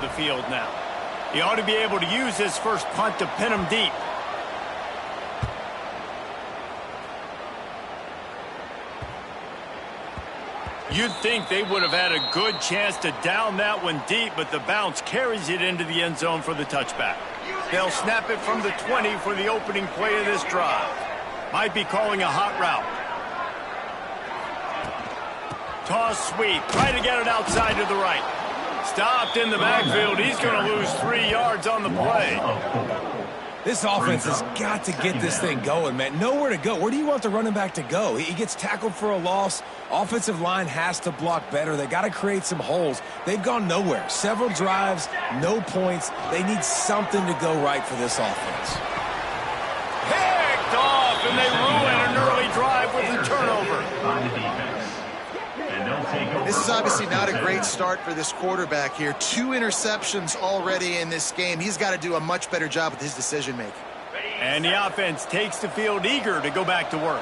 the field now. He ought to be able to use his first punt to pin him deep. You'd think they would have had a good chance to down that one deep, but the bounce carries it into the end zone for the touchback. They'll snap it from the 20 for the opening play of this drive. Might be calling a hot route. Toss sweep. Try to get it outside to the right. Stopped in the backfield. He's going to lose 3 yards on the play. This offense has got to get this thing going, man. Nowhere to go. Where do you want the running back to go? He gets tackled for a loss. Offensive line has to block better. They got to create some holes. They've gone nowhere. Several drives, no points. They need something to go right for this offense. Picked off, and they ruin an early drive with the turnover. This is obviously not a great start for this quarterback here. 2 interceptions already in this game. He's got to do a much better job with his decision-making. And the offense takes the field eager to go back to work.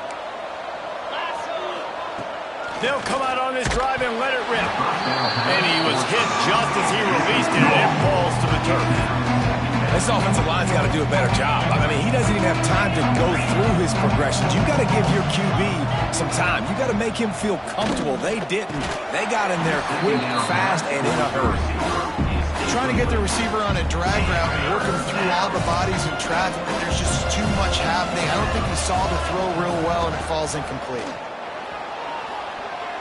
They'll come out on this drive and let it rip. And he was hit just as he released it, and it falls to the turf. This offensive line's got to do a better job. I mean, he doesn't even have time to go through his progressions. You've got to give your QB some time. You've got to make him feel comfortable. They didn't. They got in there quick, fast, and in a hurry. Trying to get the receiver on a drag route and work him through all the bodies in traffic, but there's just too much happening. I don't think he saw the throw real well, and it falls incomplete.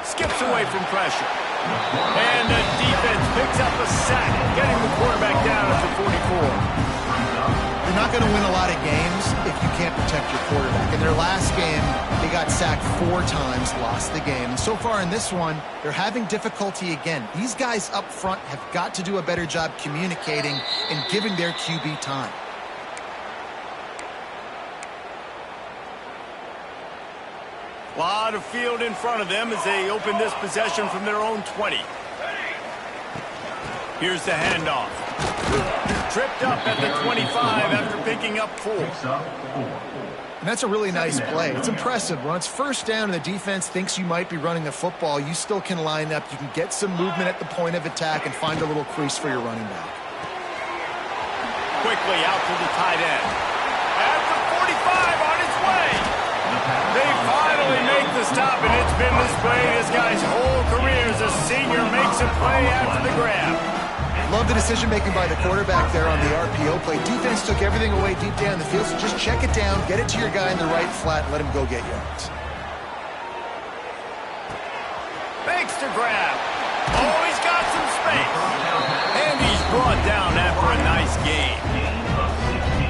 Skips away from pressure. And the defense picks up a sack, getting the quarterback down at the 44. You're not going to win a lot of games if you can't protect your quarterback. In their last game, they got sacked 4 times, lost the game. And so far in this one, they're having difficulty again. These guys up front have got to do a better job communicating and giving their QB time. A lot of field in front of them as they open this possession from their own 20. Here's the handoff. Tripped up at the 25 after picking up 4. And that's a really nice play. It's impressive. When it's first down and the defense thinks you might be running the football, you still can line up. You can get some movement at the point of attack and find a little crease for your running back. Quickly out to the tight end. At the 45 on its way. They finally make the stop, and it's been this way this guy's whole career as a senior makes a play after the grab. Love the decision-making by the quarterback there on the RPO play. Defense took everything away deep down the field, so just check it down, get it to your guy in the right flat, and let him go get yards. Makes the grab. Oh, he's got some space. And he's brought down after a nice game.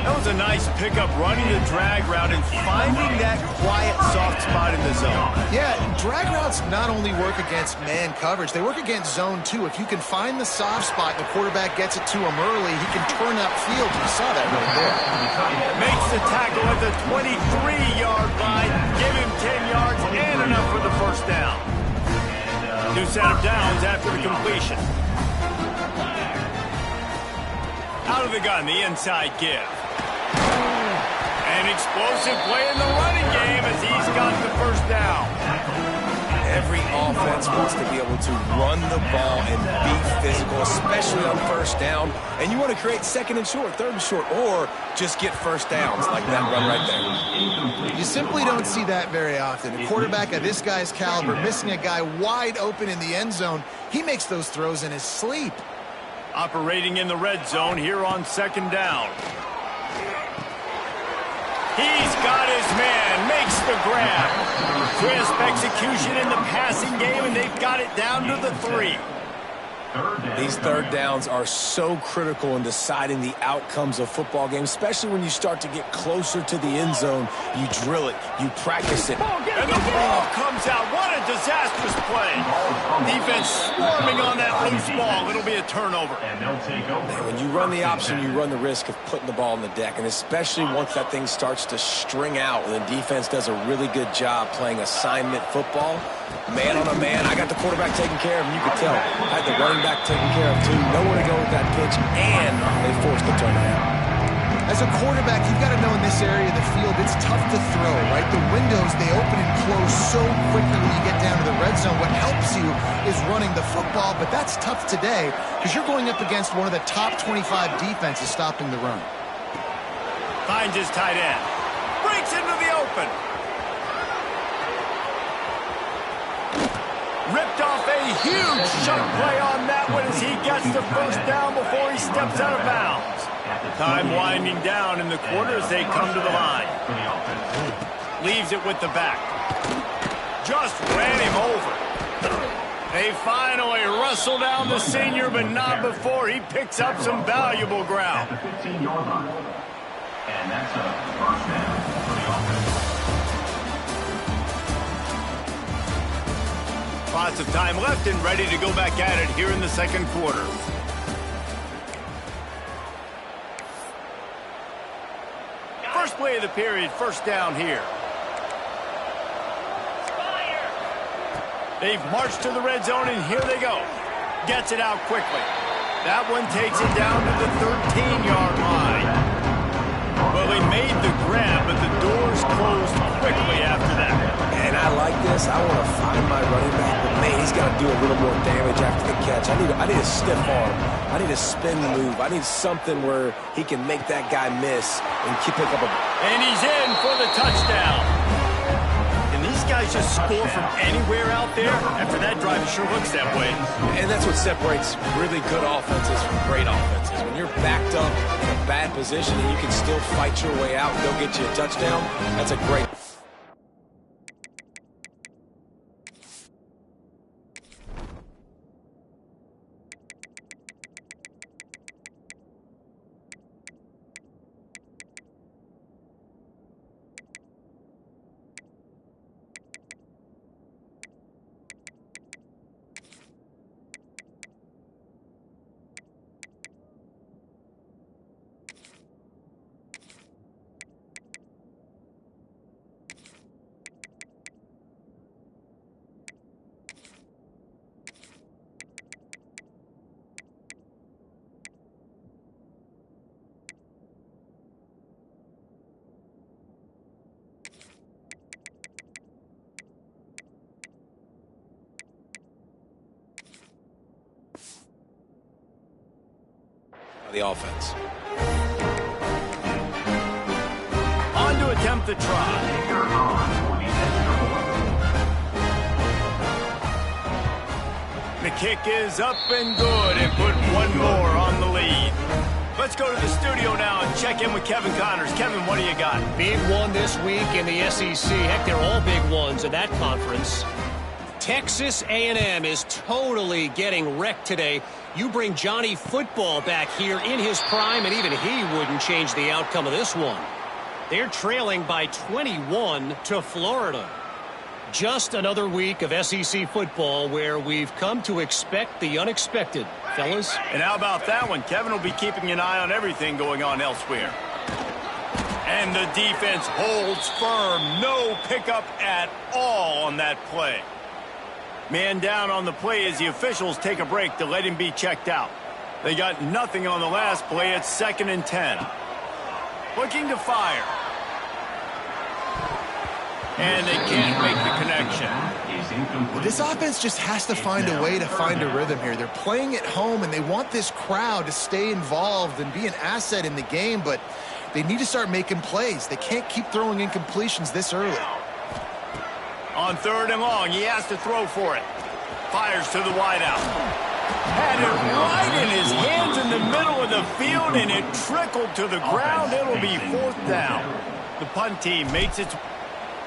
That was a nice pickup, running the drag route and finding that quiet, soft spot in the zone. Yeah, drag routes not only work against man coverage, they work against zone too. If you can find the soft spot and the quarterback gets it to him early, he can turn upfield. You saw that right there. Makes the tackle at the 23-yard line. Give him 10 yards and enough for the first down. New set of downs after the completion. Out of the gun, the inside give. An explosive play in the running game as he's got the first down. Every offense wants to be able to run the ball and be physical, especially on first down. And you want to create second and short, third and short, or just get first downs like that run right there. You simply don't see that very often. A quarterback of this guy's caliber missing a guy wide open in the end zone. He makes those throws in his sleep. Operating in the red zone here on second down. He's got his man, makes the grab. Crisp execution in the passing game, and they've got it down to the 3. These third downs are so critical in deciding the outcomes of football games, especially when you start to get closer to the end zone. You drill it, you practice it. And the ball comes out. What a disastrous play. Defense swarming on that loose ball. It'll be a turnover. And when you run the option, you run the risk of putting the ball on the deck, and especially once that thing starts to string out, and the defense does a really good job playing assignment football. Man on a man, I got the quarterback taken care of, and you could tell. I had the running back taken care of, too. Nowhere to go with that pitch, and they forced the turnaround. As a quarterback, you've got to know in this area of the field, it's tough to throw, right? The windows, they open and close so quickly when you get down to the red zone. What helps you is running the football, but that's tough today because you're going up against one of the top 25 defenses stopping the run. Finds his tight end. Breaks into the open. Ripped off a huge chunk play on that one as he gets the first down before he steps out of bounds. Time winding down in the quarter as they come to the line. Leaves it with the back. Just ran him over. They finally wrestle down the senior, but not before he picks up some valuable ground. And that's a first down for the offense. Lots of time left and ready to go back at it here in the second quarter. First play of the period, first down here. They've marched to the red zone, and here they go. Gets it out quickly. That one takes it down to the 13-yard line. Well, he made the grab, but the doors closed quickly after that. And I like this. I want to find my running back, but man, he's got to do a little more damage after the catch. I need a stiff arm. I need a spin move. I need something where he can make that guy miss and pick up a... And he's in for the touchdown. Can these guys just score from anywhere out there? After that drive, it sure looks that way. And that's what separates really good offenses from great offenses. When you're backed up in a bad position and you can still fight your way out and go get you a touchdown, that's a great... the offense. On to attempt the try. The kick is up and good and put one more on the lead. Let's go to the studio now and check in with Kevin Connors. Kevin, what do you got? Big one this week in the SEC. Heck, they're all big ones in that conference. Texas A&M is totally getting wrecked today. You bring Johnny Football back here in his prime, and even he wouldn't change the outcome of this one. They're trailing by 21 to Florida. Just another week of SEC football where we've come to expect the unexpected, fellas. And how about that one? Kevin will be keeping an eye on everything going on elsewhere. And the defense holds firm. No pickup at all on that play. Man down on the play as the officials take a break to let him be checked out. They got nothing on the last play. It's 2nd and 10. Looking to fire. And they can't make the connection. This offense just has to find a way to find a rhythm here. They're playing at home, and they want this crowd to stay involved and be an asset in the game, but they need to start making plays. They can't keep throwing incompletions this early. On 3rd and long, he has to throw for it. Fires to the wideout. Had it right in his hands in the middle of the field, and it trickled to the ground. It'll be 4th down. The punt team makes its...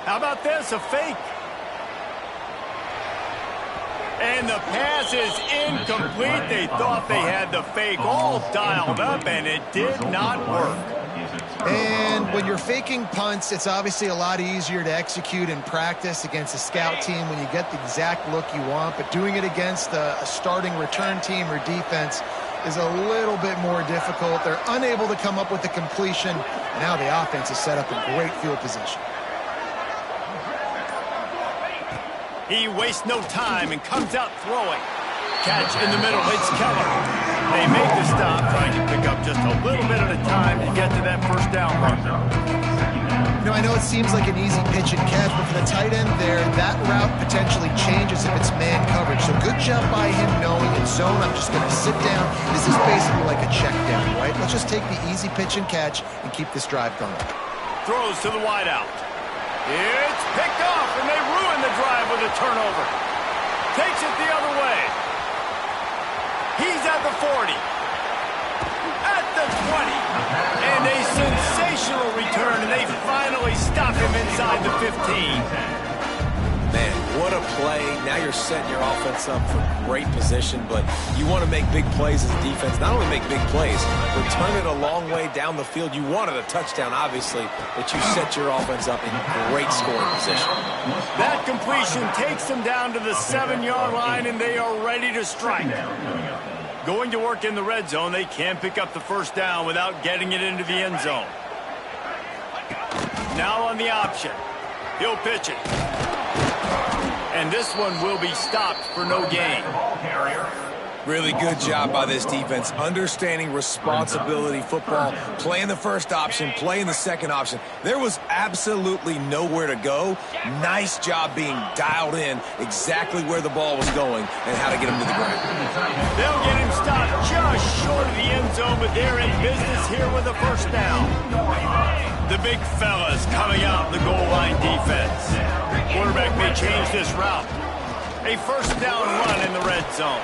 How about this? A fake. And the pass is incomplete. They thought they had the fake all dialed up, and it did not work. And when you're faking punts, it's obviously a lot easier to execute in practice against a scout team when you get the exact look you want. But doing it against a starting return team or defense is a little bit more difficult. They're unable to come up with the completion. Now the offense is set up in great field position. He wastes no time and comes out throwing. Catch in the middle. It's Keller. They make the stop, trying to pick up just a little bit at a time to get to that first down marker. You know, I know it seems like an easy pitch and catch, but for the tight end there, that route potentially changes if it's man coverage. So good job by him knowing in zone, I'm just going to sit down. This is basically like a check down, right? Let's just take the easy pitch and catch and keep this drive going. Throws to the wideout. It's picked off, and they ruin the drive with a turnover. Takes it the other way. He's at the 40. At the 20. And a sensational return, and they finally stop him inside the 15. Man, what a play. Now you're setting your offense up for great position, but you want to make big plays as a defense. Not only make big plays, but turn it a long way down the field. You wanted a touchdown, obviously, but you set your offense up in great scoring position. That completion takes them down to the 7-yard line, and they are ready to strike. Going to work in the red zone, they can't pick up the first down without getting it into the end zone. Now on the option. He'll pitch it. And this one will be stopped for no gain. Really good job by this defense, understanding responsibility football, playing the first option, playing the second option. There was absolutely nowhere to go. Nice job being dialed in exactly where the ball was going and how to get him to the ground. They'll get him stopped just short of the end zone, but they're in business here with a first down. The big fellas coming out in the goal line defense. Quarterback may change this route. A first down run in the red zone.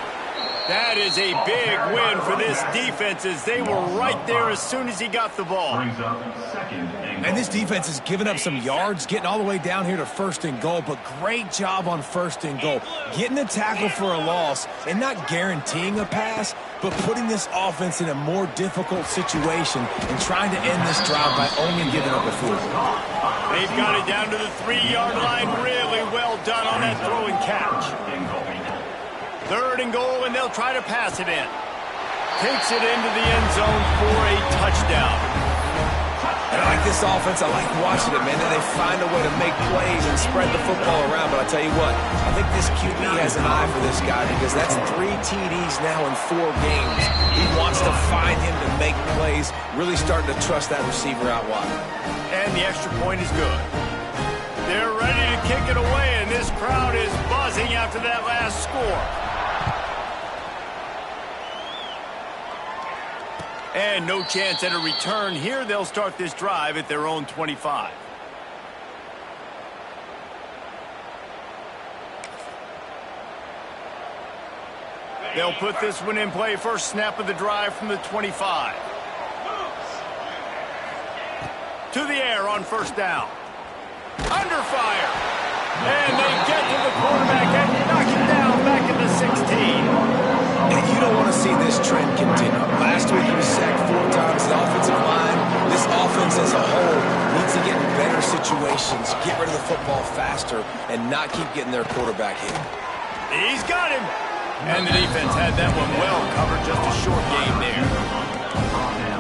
That is a big win for this defense as they were right there as soon as he got the ball. And this defense has given up some yards, getting all the way down here to first and goal, but great job on first and goal. Getting a tackle for a loss and not guaranteeing a pass, but putting this offense in a more difficult situation and trying to end this drive by only giving up a field goal. They've got it down to the 3-yard line. Really well done on that throw and catch. Third and goal, and they'll try to pass it in. Takes it into the end zone for a touchdown. And I like this offense. I like watching it, man. They find a way to make plays and spread the football around. But I tell you what, I think this QB has an eye for this guy because that's 3 TDs now in 4 games. He wants to find him to make plays, really starting to trust that receiver out wide. And the extra point is good. They're ready to kick it away, and this crowd is buzzing after that last score. And no chance at a return here. They'll start this drive at their own 25. They'll put this one in play. First snap of the drive from the 25. To the air on first down. Under fire. And they get to the quarterback and knock him down back at the 16. And you don't want to see this trend continue. Last week he was sacked 4 times. The offensive line, this offense as a whole, needs to get in better situations, get rid of the football faster, and not keep getting their quarterback hit. He's got him. And the defense had that one well covered. Just a short game there.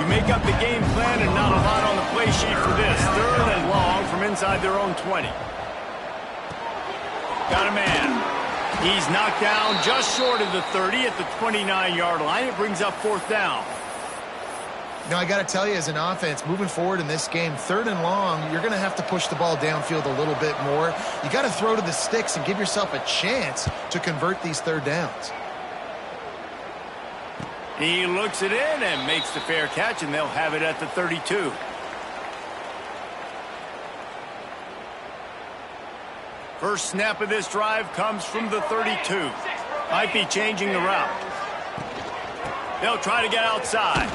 You make up the game plan and not a lot on the play sheet for this. Third and long from inside their own 20. Got a man. He's knocked down just short of the 30 at the 29-yard line. It brings up fourth down. Now, I got to tell you, as an offense, moving forward in this game, third and long, you're going to have to push the ball downfield a little bit more. You got to throw to the sticks and give yourself a chance to convert these third downs. He looks it in and makes the fair catch, and they'll have it at the 32. First snap of this drive comes from the 32. Might be changing the route. They'll try to get outside.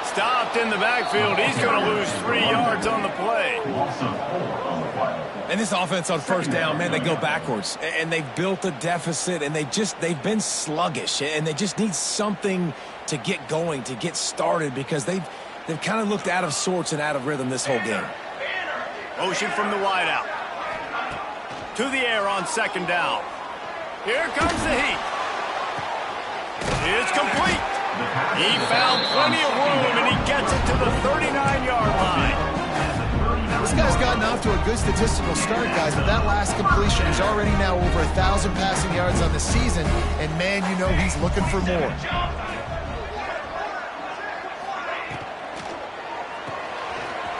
Stopped in the backfield. He's going to lose 3 yards on the play. And this offense on first down, man, they go backwards. And they've built a deficit, and they've been sluggish. And they just need something to get going, to get started, because they've kind of looked out of sorts and out of rhythm this whole game. Motion from the wideout. To the air on second down. Here comes the heat. It's complete. He found plenty of room, and he gets it to the 39-yard line. This guy's gotten off to a good statistical start, guys, but that last completion is already now over 1,000 passing yards on the season, and man, you know he's looking for more.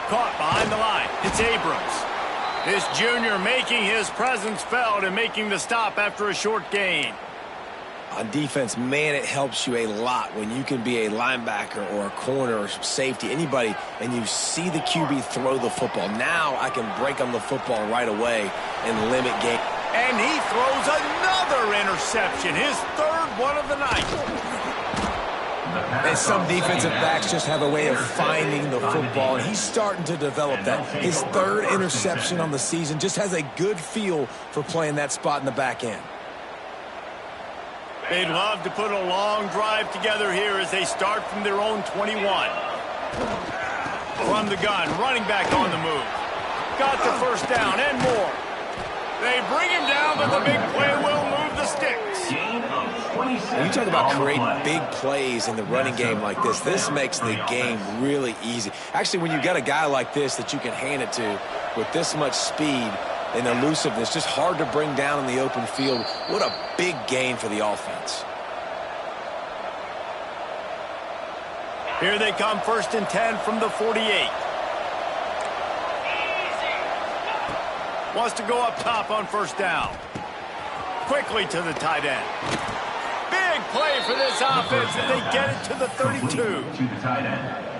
Caught behind the line. It's Abrams. This junior making his presence felt and making the stop after a short gain. On defense, man, it helps you a lot when you can be a linebacker or a corner or safety, anybody, and you see the QB throw the football. Now I can break on the football right away and limit game. And he throws another interception, his third one of the night. And some defensive backs just have a way of finding the football, and he's starting to develop that. His third interception on the season, just has a good feel for playing that spot in the back end. They'd love to put a long drive together here as they start from their own 21. From the gun, running back on the move. Got the first down and more. They bring him down, but the big play will move the sticks. When you talk about creating big plays in the running game like this makes the game really easy. Actually, when you got a guy like this that you can hand it to with this much speed and elusiveness, just hard to bring down in the open field. What a big gain for the offense. Here they come, 1st and 10 from the 48. Wants to go up top on first down. Quickly to the tight end. Big play for this offense, and they get it to the 32.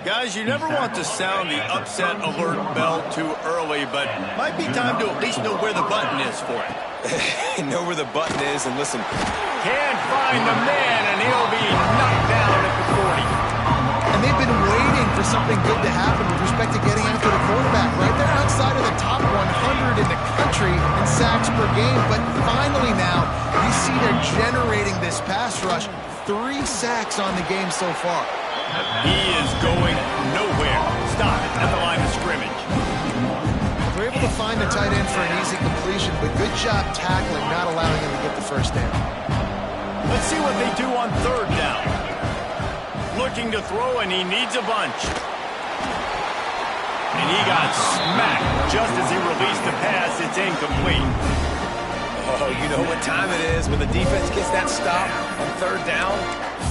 Guys, you never want to sound the upset alert bell too early, but might be time to at least know where the button is for it. Know where the button is, and listen. Can't find the man, and he'll be knocked down at the 40. And they've been waiting for something good to happen with respect to getting after the quarterback, right? They're outside of the top 100 in the country in sacks per game, but finally now you see they're generating this pass rush. 3 sacks on the game so far. He is going nowhere. Stop it at the line of scrimmage. They're able to find the tight end for an easy completion, but good job tackling, not allowing him to get the first down. Let's see what they do on 3rd down. Looking to throw, and he needs a bunch. And he got smacked just as he released the pass. It's incomplete. Oh, you know what time it is when the defense gets that stop on 3rd down.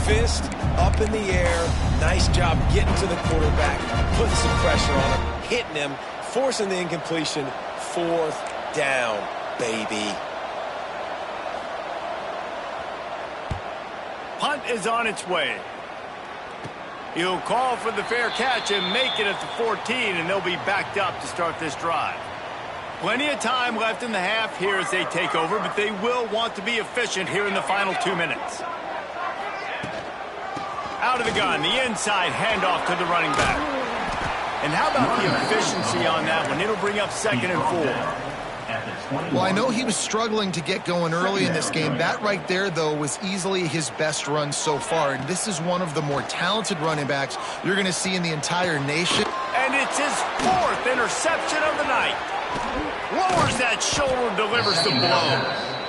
Fist up in the air. Nice job getting to the quarterback, putting some pressure on him, hitting him, forcing the incompletion. 4th down, baby. Punt is on its way. He'll call for the fair catch and make it at the 14, and they'll be backed up to start this drive. Plenty of time left in the half here as they take over, but they will want to be efficient here in the final 2 minutes. Out of the gun, the inside handoff to the running back. And how about the efficiency on that one? It'll bring up 2nd and 4. Well, I know he was struggling to get going early in this game. That right there, though, was easily his best run so far. And this is one of the more talented running backs you're going to see in the entire nation. And it's his 4th interception of the night. Lowers that shoulder, delivers the blow.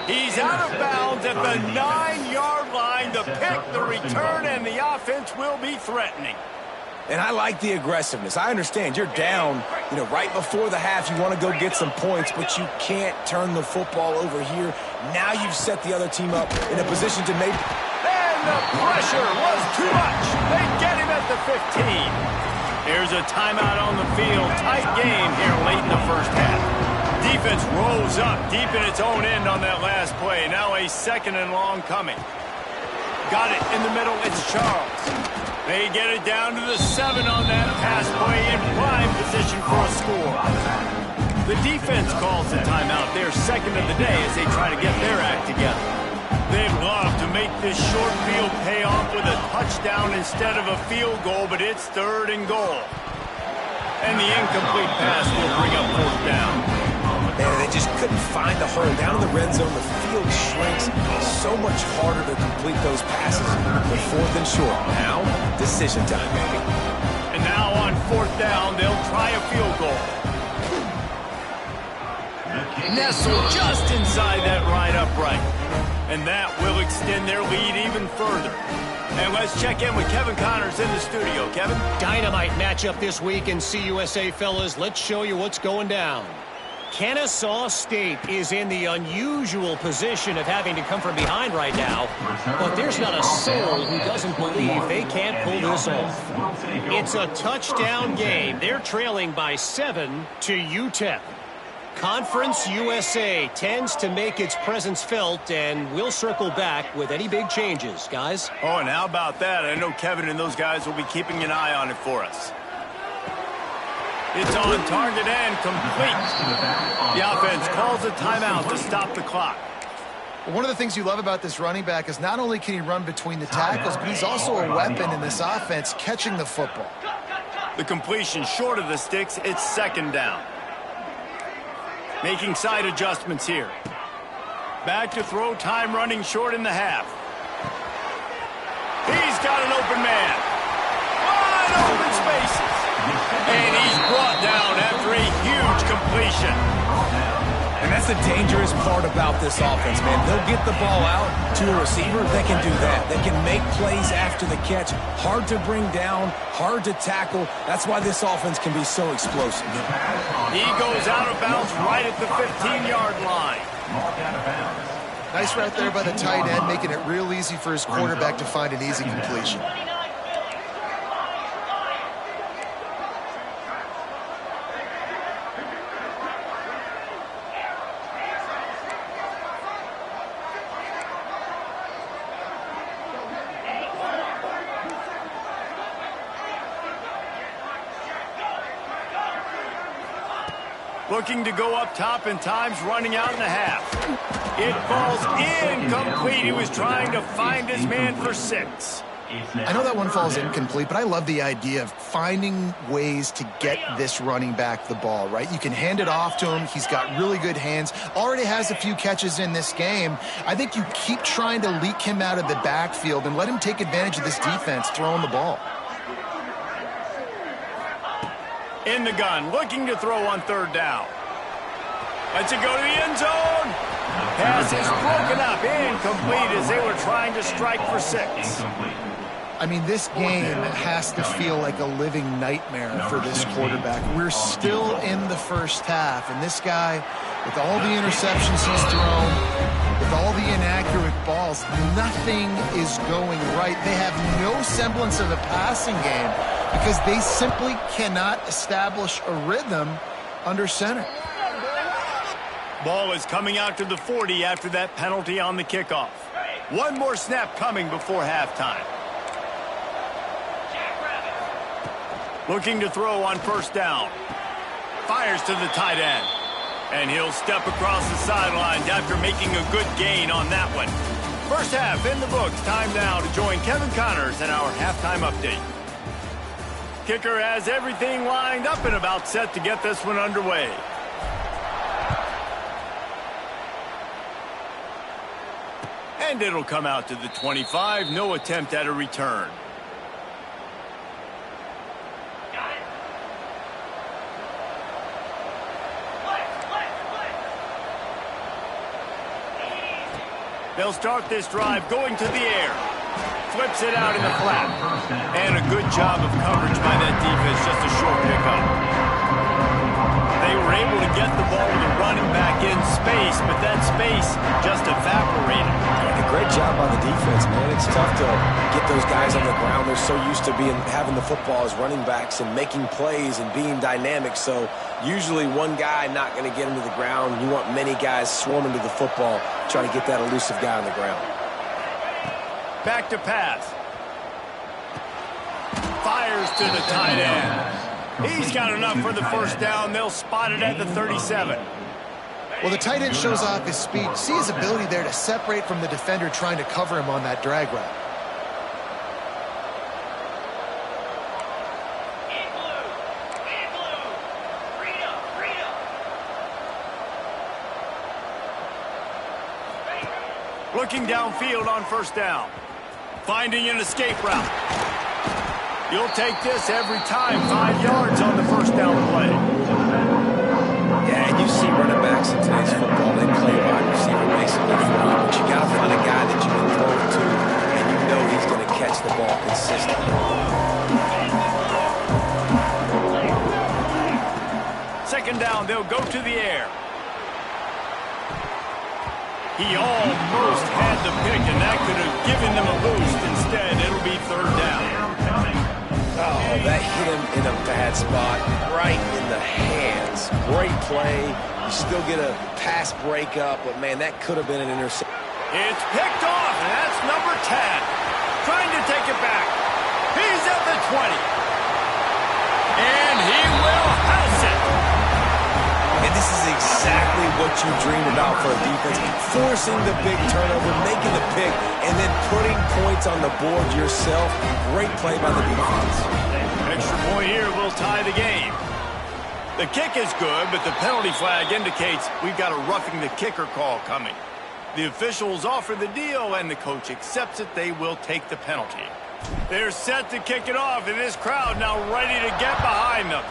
He's out of bounds at the 9-yard line. The pick, the return, and the offense will be threatening. And I like the aggressiveness. I understand you're down, right before the half. You want to go get some points, but you can't turn the football over here. Now you've set the other team up in a position to make. And the pressure was too much. They get him at the 15. Here's a timeout on the field. Tight game here late in the first half. Defense rose up deep in its own end on that last play. Now a 2nd and long coming. Got it in the middle. It's Charles. They get it down to the 7 on that pass play in prime position for a score. The defense calls the timeout, their 2nd of the day as they try to get their act together. They'd love to make this short field pay off with a touchdown instead of a field goal, but it's 3rd and goal. And the incomplete pass will bring up 4th down. Man, they just couldn't find the hole. Down in the red zone, the field shrinks. So much harder to complete those passes. The 4th and short. Now, decision time, baby. And now on 4th down, they'll try a field goal. Nestled just inside that right upright. And that will extend their lead even further. And let's check in with Kevin Connors in the studio. Kevin? Dynamite matchup this week in CUSA, fellas. Let's show you what's going down. Kennesaw State is in the unusual position of having to come from behind right now, but there's not a soul who doesn't believe they can't pull this off. It's a touchdown game. They're trailing by 7 to UTEP. Conference USA tends to make its presence felt, and we'll circle back with any big changes, guys. Oh, and how about that? I know Kevin and those guys will be keeping an eye on it for us. It's on target and complete. The offense calls a timeout to stop the clock. Well, one of the things you love about this running back is not only can he run between the tackles, but he's also a weapon in this offense, catching the football. The completion short of the sticks, it's second down. Making side adjustments here. Back to throw, time running short in the half. He's got an open man. Wide open spaces. And he's brought down after a huge completion. And that's the dangerous part about this offense, man. They'll get the ball out to a receiver. They can do that. They can make plays after the catch. Hard to bring down, hard to tackle. That's why this offense can be so explosive. He goes out of bounds right at the 15-yard line. Nice route there by the tight end, making it real easy for his quarterback to find an easy completion. Looking to go up top, and time's running out in the half. It falls incomplete. He was trying to find his man for 6. I know that one falls incomplete, but I love the idea of finding ways to get this running back the ball, right? You can hand it off to him. He's got really good hands. Already has a few catches in this game. I think you keep trying to leak him out of the backfield and let him take advantage of this defense throwing the ball. In the gun, looking to throw on third down. Lets it go to the end zone. Pass is broken up, incomplete as they were trying to strike for 6. I mean, this game has to feel like a living nightmare for this quarterback. We're still in the first half, and this guy, with all the interceptions he's thrown, with all the inaccurate balls, nothing is going right. They have no semblance of a passing game because they simply cannot establish a rhythm under center. Ball is coming out to the 40 after that penalty on the kickoff. One more snap coming before halftime. Looking to throw on first down. Fires to the tight end. And he'll step across the sidelines after making a good gain on that one. First half in the books. Time now to join Kevin Connors in our halftime update. Kicker has everything lined up and about set to get this one underway. And it'll come out to the 25. No attempt at a return. They'll start this drive going to the air. Flips it out in the flat. And a good job of coverage by that defense. Just a short pickup. They were able to get the ball to the running back in space, but that space just evaporated. A great job on the defense, man. It's tough to get those guys on the ground. They're so used to having the football as running backs and making plays and being dynamic. So usually one guy not going to get him to the ground. You want many guys swarming to the football, trying to get that elusive guy on the ground. Back to pass. Fires to the tight end. He's got enough for the first down. They'll spot it at the 37. Well, the tight end shows off his speed. See his ability there to separate from the defender trying to cover him on that drag route. Looking downfield on first down. Finding an escape route. You'll take this every time. 5 yards on the first down play. Yeah, and you see running backs in today's football. They play wide receiver basically for you, but you got to find a guy that you can throw it to, and you know he's going to catch the ball consistently. Second down, they'll go to the air. He almost had the pick, and that could have given them a boost. Instead, it'll be third down. Oh, that hit him in a bad spot, right in the hands. Great play. You still get a pass breakup, but, man, that could have been an interception. It's picked off, and that's number 10. Trying to take it back. He's at the 20. And he will house it. And this is exactly what you dream about for a defense. Forcing the big turnover, making the pick, and then putting points on the board yourself. Great play by the defense. Extra point here will tie the game. The kick is good, but the penalty flag indicates we've got a roughing the kicker call coming. The officials offer the deal, and the coach accepts it. They will take the penalty. They're set to kick it off, and this crowd now ready to get behind them.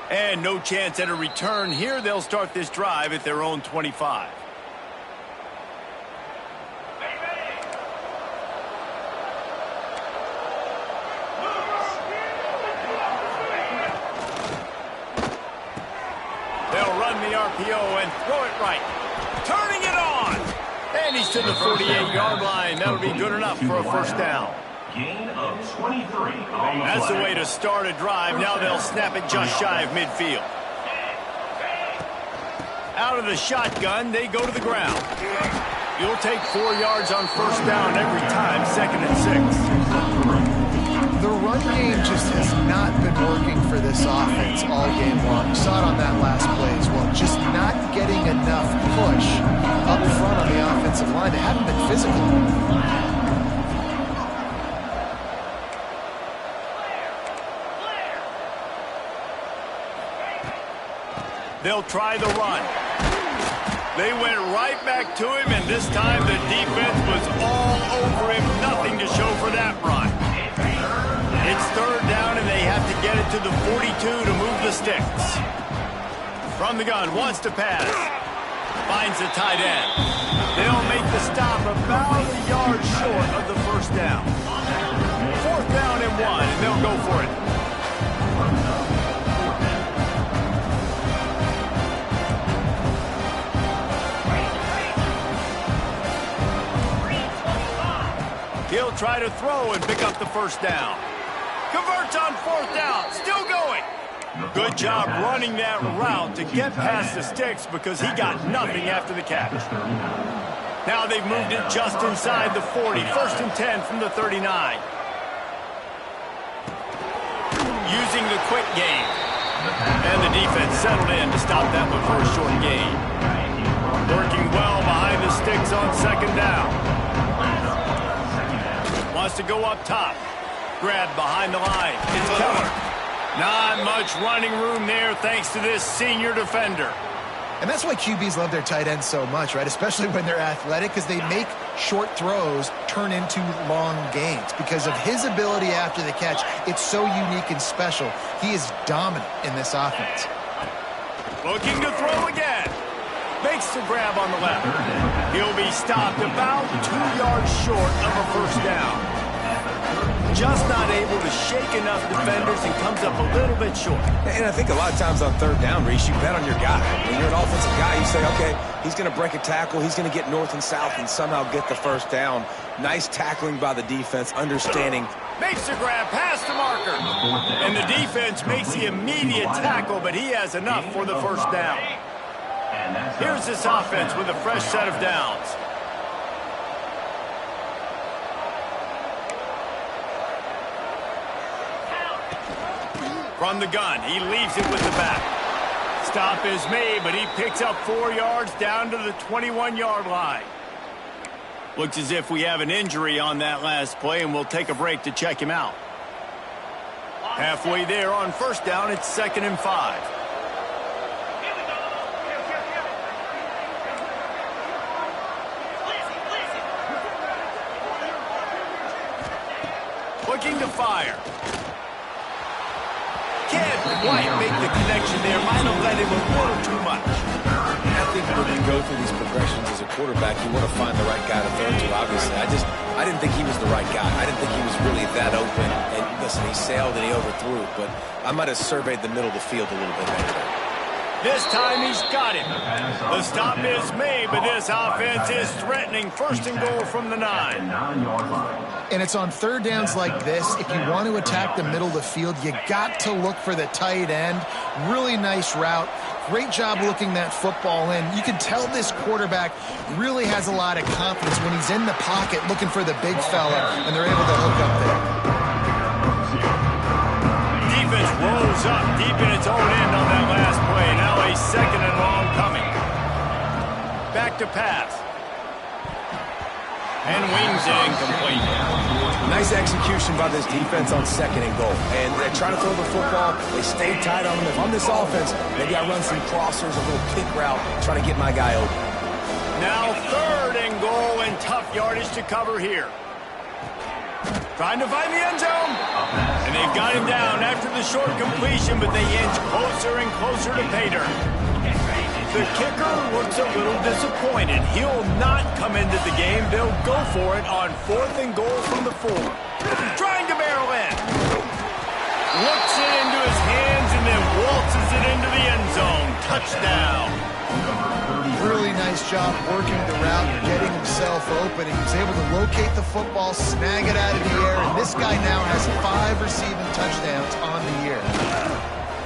And no chance at a return here. They'll start this drive at their own 25. They'll run the RPO and throw it right. Turning it on. And he's to the 48-yard line. That'll be good enough for a first down. Gain of 23. That's the way to start a drive. Now they'll snap it just shy of midfield. Out of the shotgun, they go to the ground. You'll take 4 yards on first down every time, 2nd and 6. The run game just has not been working for this offense all game long. You saw it on that last play as well. Just not getting enough push up front on the offensive line. They haven't been physical. They'll try the run. They went right back to him, and this time the defense was all over him. Nothing to show for that run. It's third down, and they have to get it to the 42 to move the sticks. From the gun, wants to pass. Finds the tight end. They'll make the stop about a yard short of the first down. 4th down and 1, and they'll go for it. He'll try to throw and pick up the first down. Converts on 4th down. Still going. Good job running that route to get past the sticks because he got nothing after the catch. Now they've moved it just inside the 40. 1st and 10 from the 39. Using the quick game. And the defense settled in to stop that one for a short gain. Working well behind the sticks on 2nd down. Wants to go up top. Grabbed behind the line. It's Keller. Not much running room there thanks to this senior defender. And that's why QBs love their tight ends so much, right? Especially when they're athletic, because they make short throws turn into long gains. Because of his ability after the catch, it's so unique and special. He is dominant in this offense. Looking to throw again. Makes the grab on the left. He'll be stopped about 2 yards short of a first down. Just not able to shake enough defenders and comes up a little bit short. And I think a lot of times on 3rd down, Reese, you bet on your guy. When you're an offensive guy, you say, okay, he's going to break a tackle, he's going to get north and south and somehow get the first down. Nice tackling by the defense, understanding. Makes the grab past the marker. And the defense makes the immediate tackle, but he has enough for the first down. Here's this offense with a fresh set of downs. From the gun, he leaves it with the back. Stop is made, but he picks up 4 yards down to the 21-yard line. Looks as if we have an injury on that last play, and we'll take a break to check him out. Halfway there on first down, it's 2nd and 5. Looking to fire. Can't quite make the connection there. Might have let him a little too much. I think when you go through these progressions as a quarterback, you want to find the right guy to throw to, obviously. I didn't think he was the right guy. I didn't think he was really that open. And listen, he sailed and he overthrew it, but I might have surveyed the middle of the field a little bit better. This time he's got him. The stop is made, but this offense is threatening first and goal from the 9. And it's on third downs like this. If you want to attack the middle of the field, you got to look for the tight end. Really nice route. Great job looking that football in. You can tell this quarterback really has a lot of confidence when he's in the pocket looking for the big fella, and they're able to hook up there. Defense rolls up deep in its own end on that last play. Now a second and long coming. Back to pass. And wings it incomplete. Nice execution by this defense on second and goal. And they're trying to throw the football. They stay tight on them. If I'm this offense, maybe I run some crossers, a little kick route, try to get my guy open. Now third and goal and tough yardage to cover here. Trying to find the end zone. And they've got him down after the short completion, but they inch closer and closer to pay dirt. The kicker looks a little disappointed. He'll not come into the game. They'll go for it on fourth and goal from the 4. Trying to barrel in. Looks it into his hands and then waltzes it into the end zone. Touchdown. Really nice job working the route and getting himself open. He was able to locate the football, snag it out of the air, and this guy now has 5 receiving touchdowns on the year.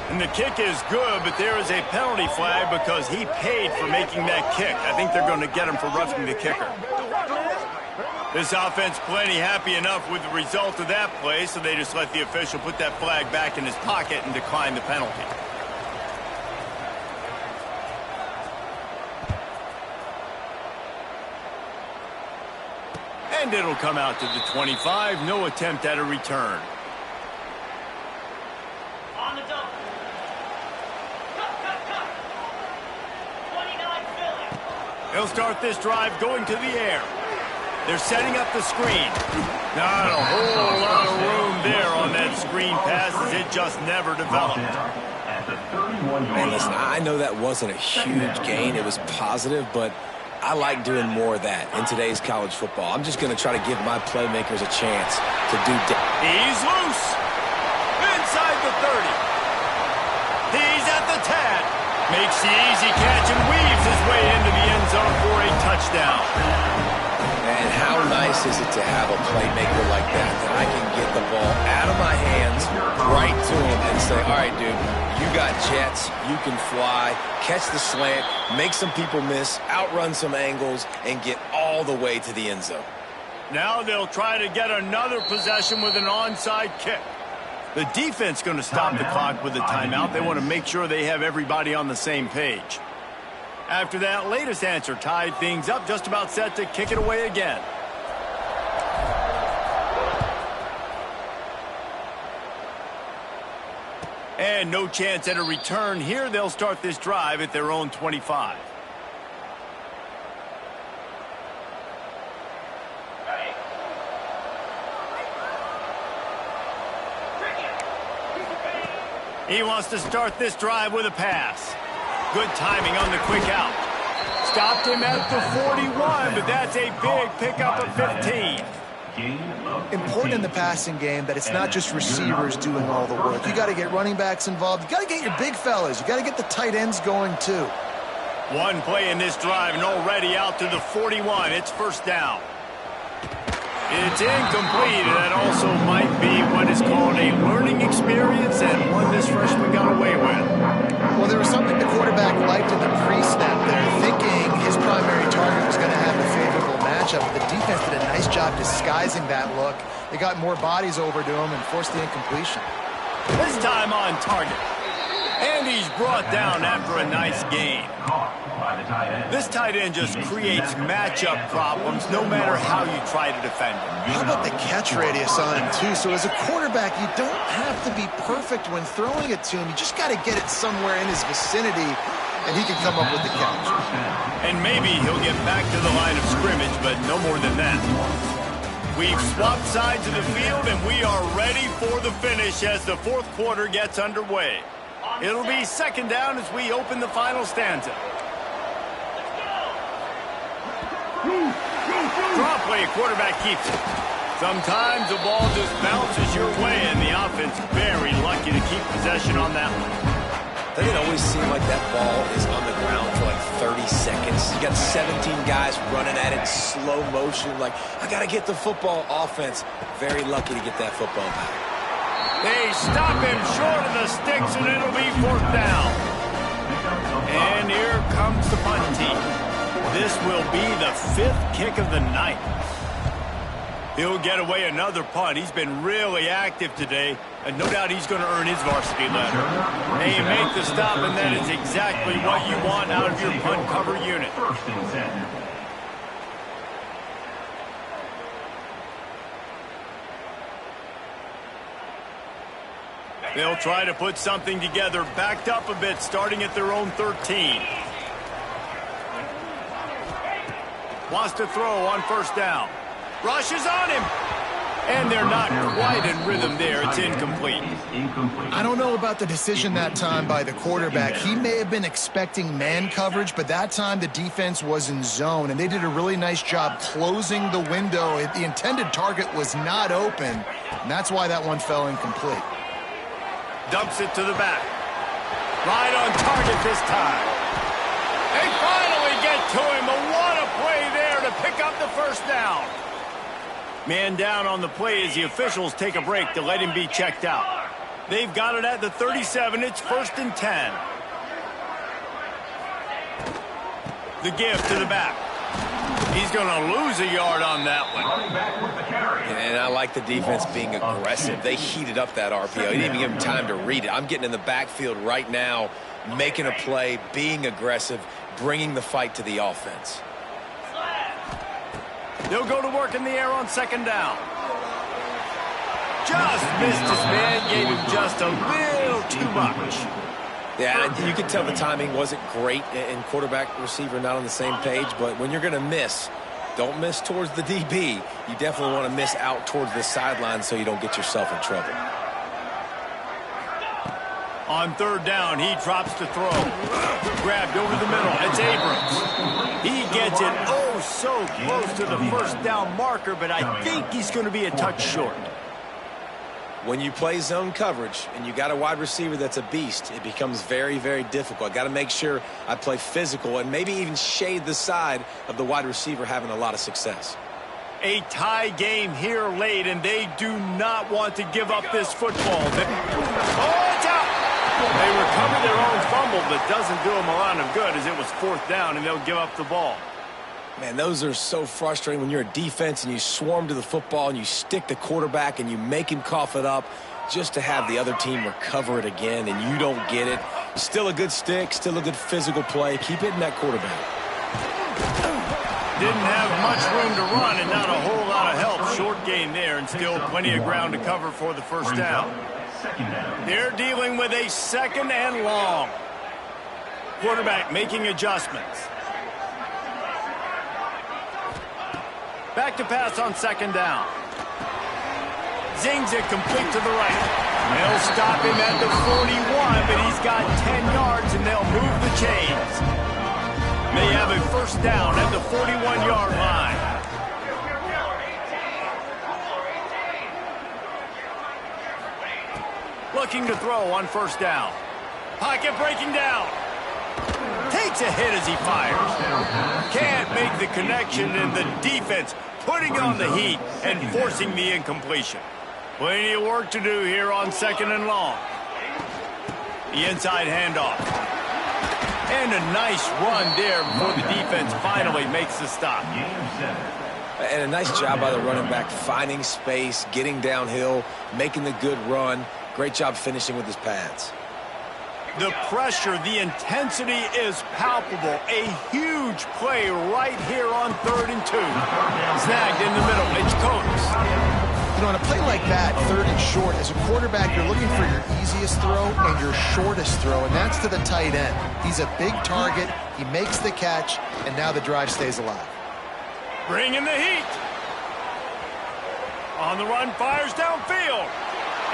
And the kick is good, but there is a penalty flag because he paid for making that kick. I think they're going to get him for roughing the kicker. This offense plenty happy enough with the result of that play, so they just let the official put that flag back in his pocket and decline the penalty. And it'll come out to the 25. No attempt at a return. On the double. Cut. 29 Philly. They'll start this drive going to the air. They're setting up the screen. Not a whole lot of room there on that screen pass as it just never developed. Man, listen, I know that wasn't a huge gain. It was positive, but I like doing more of that in today's college football. I'm just going to try to give my playmakers a chance to do He's loose. Inside the 30. He's at the 10. Makes the easy catch and weaves his way into the end zone for a touchdown. And how nice is it to have a playmaker like that I can get the ball out of my hands right to him and say, all right, dude, you got jets, you can fly, catch the slant, make some people miss, outrun some angles, and get all the way to the end zone. Now they'll try to get another possession with an onside kick. The defense going to stop the clock with a timeout. They want to make sure they have everybody on the same page. After that latest answer tied things up, just about set to kick it away again. And no chance at a return here. They'll start this drive at their own 25. He wants to start this drive with a pass. Good timing on the quick out. Stopped him at the 41, but that's a big pickup of 15. Important in the passing game that it's not just receivers doing all the work. You got to get running backs involved. You got to get your big fellas. You got to get the tight ends going too. One play in this drive and already out to the 41. It's first down. It's incomplete, and that also might be what is called a learning experience and one this freshman got away with. Well, there was something the quarterback liked in the pre-snap there, thinking his primary target was going to have a favorable matchup. The defense did a nice job disguising that look. They got more bodies over to him and forced the incompletion. This time on target. And he's brought down after a nice gain. This tight end just creates matchup problems no matter how you try to defend him. How about the catch radius on him, too? So as a quarterback, you don't have to be perfect when throwing it to him. You just got to get it somewhere in his vicinity, and he can come up with the catch. And maybe he'll get back to the line of scrimmage, but no more than that. We've swapped sides of the field, and we are ready for the finish as the fourth quarter gets underway. It'll be second down as we open the final stanza. Draw play, quarterback keeps it. Sometimes the ball just bounces your way, and the offense very lucky to keep possession on that one. Doesn't it always seem like that ball is on the ground for like 30 seconds? You got 17 guys running at it in slow motion. Like, I got to get the football. Offense, very lucky to get that football back. They stop him short of the sticks, and it'll be 4th down. And here comes the punt team. This will be the 5th kick of the night. He'll get away another punt. He's been really active today, and no doubt he's going to earn his varsity letter. Hey, make the stop, and that is exactly what you want out of your punt cover unit. They'll try to put something together, backed up a bit, starting at their own 13. Wants to throw on 1st down. Rushes on him. And they're not quite in rhythm there. It's incomplete. I don't know about the decision that time by the quarterback. He may have been expecting man coverage, but that time the defense was in zone, and they did a really nice job closing the window. The intended target was not open, and that's why that one fell incomplete. Dumps it to the back. Right on target this time. They finally get to him. But what a play there to pick up the 1st down. Man down on the play as the officials take a break to let him be checked out. They've got it at the 37. It's 1st and 10. The give to the back. He's going to lose a yard on that one. And I like the defense being aggressive. They heated up that RPO. He didn't even give him time to read it. I'm getting in the backfield right now, making a play, being aggressive, bringing the fight to the offense. They'll go to work in the air on 2nd down. Just missed his man, gave him just a little too much. Yeah, you can tell the timing wasn't great, and quarterback, receiver not on the same page, but when you're going to miss, don't miss towards the DB. You definitely want to miss out towards the sideline so you don't get yourself in trouble. On 3rd down, he drops to throw. Grabbed over the middle. It's Abrams. He gets it so close to the 1st down marker, but I think he's going to be a touch short. When you play zone coverage and you got a wide receiver that's a beast, it becomes very, very difficult. I got to make sure I play physical and maybe even shade the side of the wide receiver having a lot of success. A tie game here late, and they do not want to give up this football. Oh, it's out! They recover their own fumble, but doesn't do them a lot of good as it was 4th down, and they'll give up the ball. Man, those are so frustrating when you're a defense and you swarm to the football and you stick the quarterback and you make him cough it up just to have the other team recover it again and you don't get it. Still a good stick, still a good physical play. Keep hitting that quarterback. Didn't have much room to run and not a whole lot of help. Short gain there and still plenty of ground to cover for the 1st down. They're dealing with a 2nd and long. Quarterback making adjustments. Back to pass on 2nd down. Zings it complete to the right. They'll stop him at the 41, but he's got 10 yards, and they'll move the chains. They have a 1st down at the 41-yard line. Looking to throw on 1st down. Pocket breaking down. Takes a hit as he fires. Can't make the connection, and the defense putting on the heat and forcing the incompletion. Plenty of work to do here on 2nd and long. The inside handoff. And a nice run there before the defense finally makes the stop. And a nice job by the running back, finding space, getting downhill, making the good run. Great job finishing with his pads. The pressure, the intensity is palpable. A huge play right here on 3rd and 2. Snagged in the middle. It's Coates. You know, on a play like that, 3rd and short, as a quarterback, you're looking for your easiest throw and your shortest throw, and that's to the tight end. He's a big target. He makes the catch, and now the drive stays alive. Bringing the heat. On the run, fires downfield.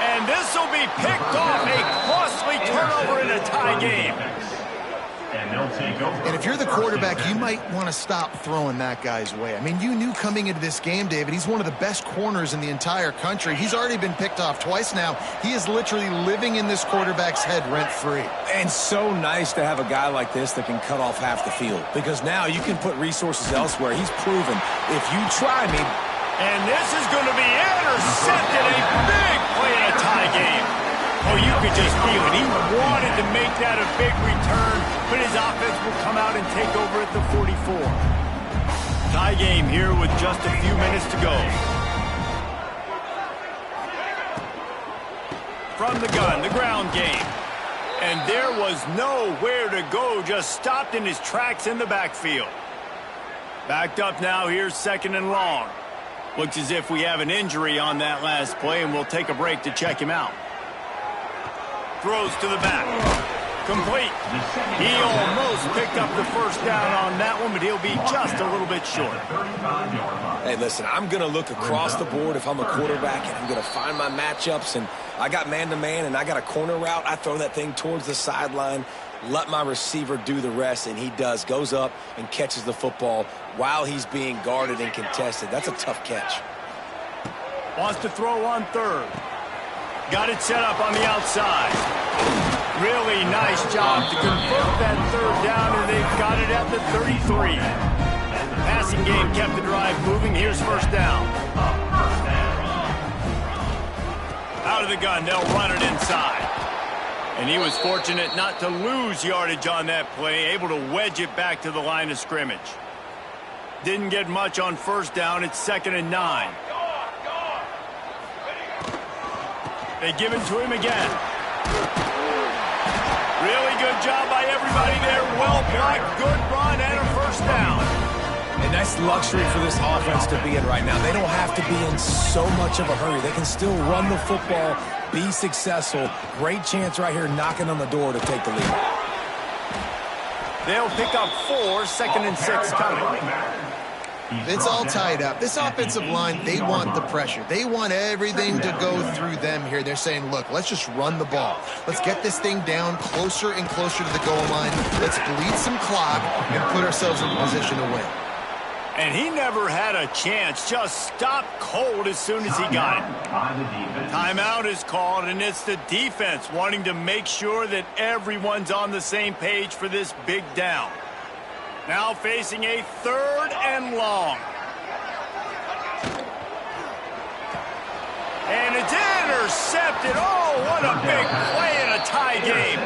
And this will be picked off, a costly turnover in a tie game. And if you're the quarterback, you might want to stop throwing that guy's way. I mean, you knew coming into this game, David, he's one of the best corners in the entire country. He's already been picked off twice now. He is literally living in this quarterback's head rent-free. And so nice to have a guy like this that can cut off half the field, because now you can put resources elsewhere. He's proven, if you try me. And this is going to be intercepted. A big play in a tie game. Oh, you could just feel it. He wanted to make that a big return, but his offense will come out and take over at the 44. Tie game here with just a few minutes to go. From the gun, the ground game. And there was nowhere to go, just stopped in his tracks in the backfield. Backed up now, here's 2nd and long. Looks as if we have an injury on that last play, and we'll take a break to check him out. Throws to the back. Complete. He almost picked up the first down on that one, but he'll be just a little bit short. Hey, listen, I'm going to look across the board if I'm a quarterback, and I'm going to find my matchups, and I got man-to-man, and I got a corner route. I throw that thing towards the sideline, let my receiver do the rest, and he does. Goes up and catches the football while he's being guarded and contested. That's a tough catch. Wants to throw on 3rd. Got it set up on the outside. Really nice job to convert that 3rd down, and they've got it at the 33. Passing game kept the drive moving. Here's 1st down. Out of the gun, they'll run it inside. And he was fortunate not to lose yardage on that play, able to wedge it back to the line of scrimmage. Didn't get much on 1st down. It's 2nd and 9. They give it to him again. Really good job by everybody there. Well blocked, good run, and a 1st down. And that's luxury for this offense to be in right now. They don't have to be in so much of a hurry. They can still run the football, be successful. Great chance right here knocking on the door to take the lead. They'll pick up 4, 2nd and 6 coming. It's all tied up. This offensive line, they want the pressure. They want everything to go through them here. They're saying, look, let's just run the ball. Let's get this thing down closer and closer to the goal line. Let's bleed some clock and put ourselves in position to win. And he never had a chance. Just stopped cold as soon as he got it. Timeout is called, and it's the defense wanting to make sure that everyone's on the same page for this big down. Now facing a 3rd and long. And it's intercepted. Oh, what a big play in a tie game.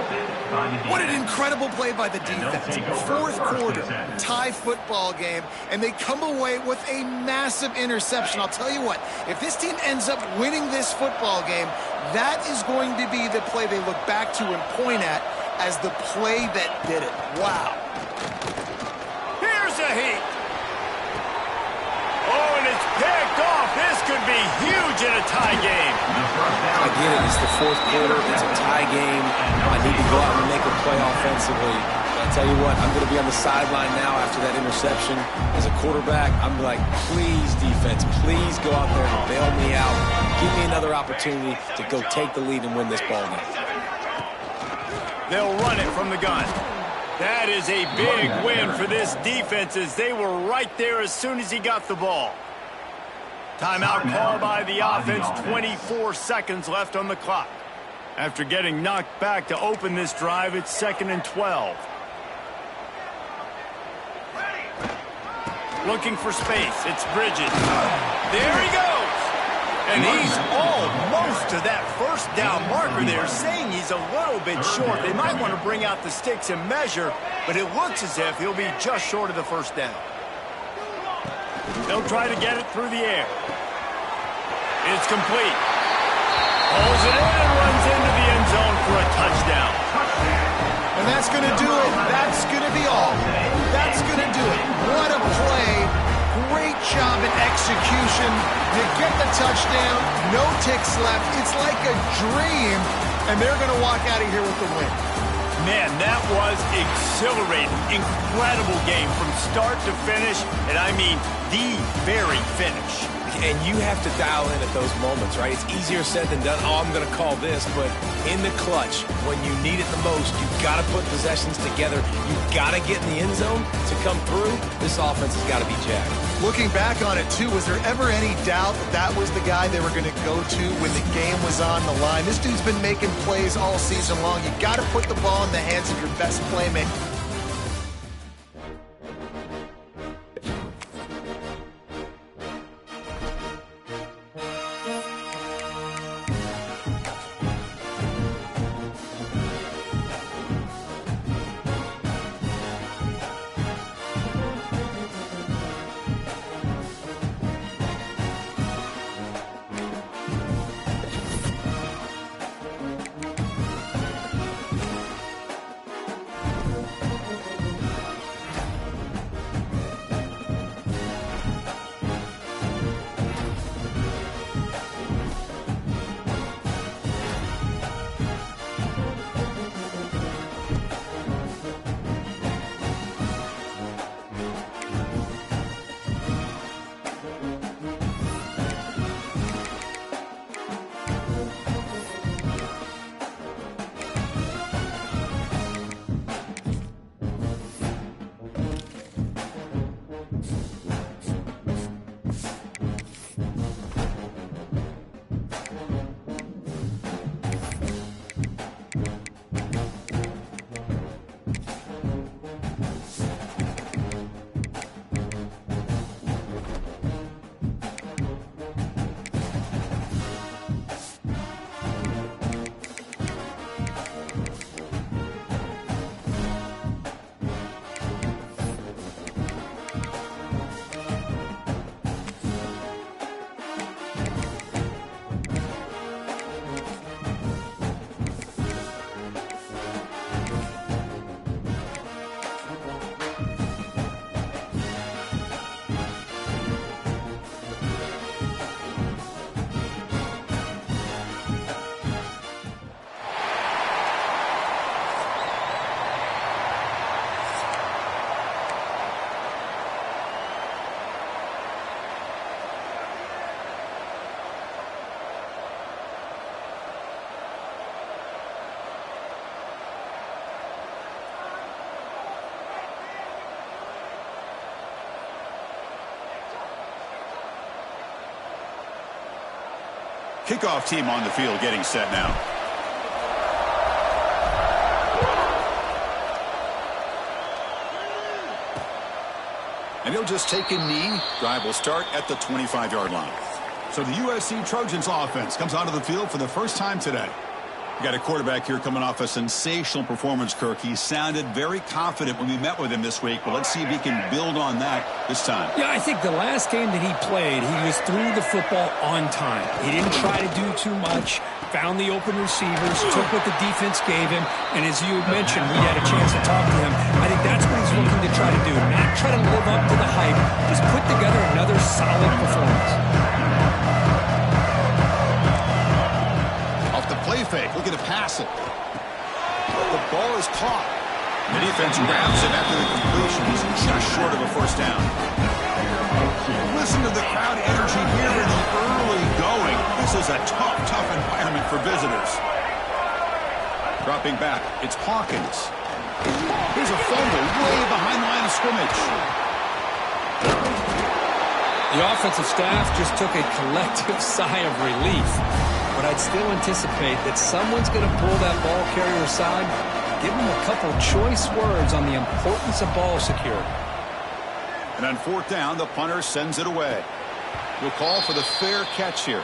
What an incredible play by the defense. 4th quarter, tie football game, and they come away with a massive interception. I'll tell you what, if this team ends up winning this football game, that is going to be the play they look back to and point at as the play that did it. Wow. Here's a heat. Oh, and it's picked off. This could be huge in a tie game. I get it. It's the 4th quarter. It's a tie game. I need to go out and make a play offensively. But I tell you what, I'm going to be on the sideline now after that interception. As a quarterback, I'm like, please, defense, please go out there and bail me out. Give me another opportunity to go take the lead and win this ball game. They'll run it from the gun. That is a big win for this defense, as they were right there as soon as he got the ball. Timeout called by the offense, 24 seconds left on the clock. After getting knocked back to open this drive, it's 2nd and 12. Looking for space, it's Bridges. There he goes! And he's almost to that 1st down marker there, saying he's a little bit short. They might want to bring out the sticks and measure, but it looks as if he'll be just short of the 1st down. They'll try to get it through the air. It's complete. Pulls it in and runs into the end zone for a touchdown. And that's going to do it. That's going to be all. That's going to do it. What a play. Great job in execution. You get the touchdown. No ticks left. It's like a dream. And they're going to walk out of here with the win. Man, that was exhilarating. Incredible game from start to finish. And I mean the very finish. And you have to dial in at those moments, right? It's easier said than done. Oh, I'm going to call this. But in the clutch, when you need it the most, you've got to put possessions together. You've got to get in the end zone to come through. This offense has got to be jacked. Looking back on it, too, was there ever any doubt that that was the guy they were going to go to when the game was on the line? This dude's been making plays all season long. You got to put the ball in the hands of your best playmaker. Kickoff team on the field getting set now. And he'll just take a knee. Drive will start at the 25-yard line. So the USC Trojans offense comes onto the field for the first time today. We got a quarterback here coming off a sensational performance, Kirk. He sounded very confident when we met with him this week, but let's see if he can build on that this time. Yeah, I think the last game that he played, he was through the football on time. He didn't try to do too much, found the open receivers, took what the defense gave him, and as you mentioned, we had a chance to talk to him. I think that's what he's looking to try to do, not try to live up to the hype, just put together another solid performance. Play fake, looking to pass it. The ball is caught. The defense grabs it after the completion. He's just short of a first down. Listen to the crowd energy here in the early going. This is a tough environment for visitors. Dropping back, it's Hawkins. Here's a fumble way behind the line of scrimmage. The offensive staff just took a collective sigh of relief. But I'd still anticipate that someone's going to pull that ball carrier aside, give him a couple choice words on the importance of ball security. And on fourth down, the punter sends it away. We'll call for the fair catch here.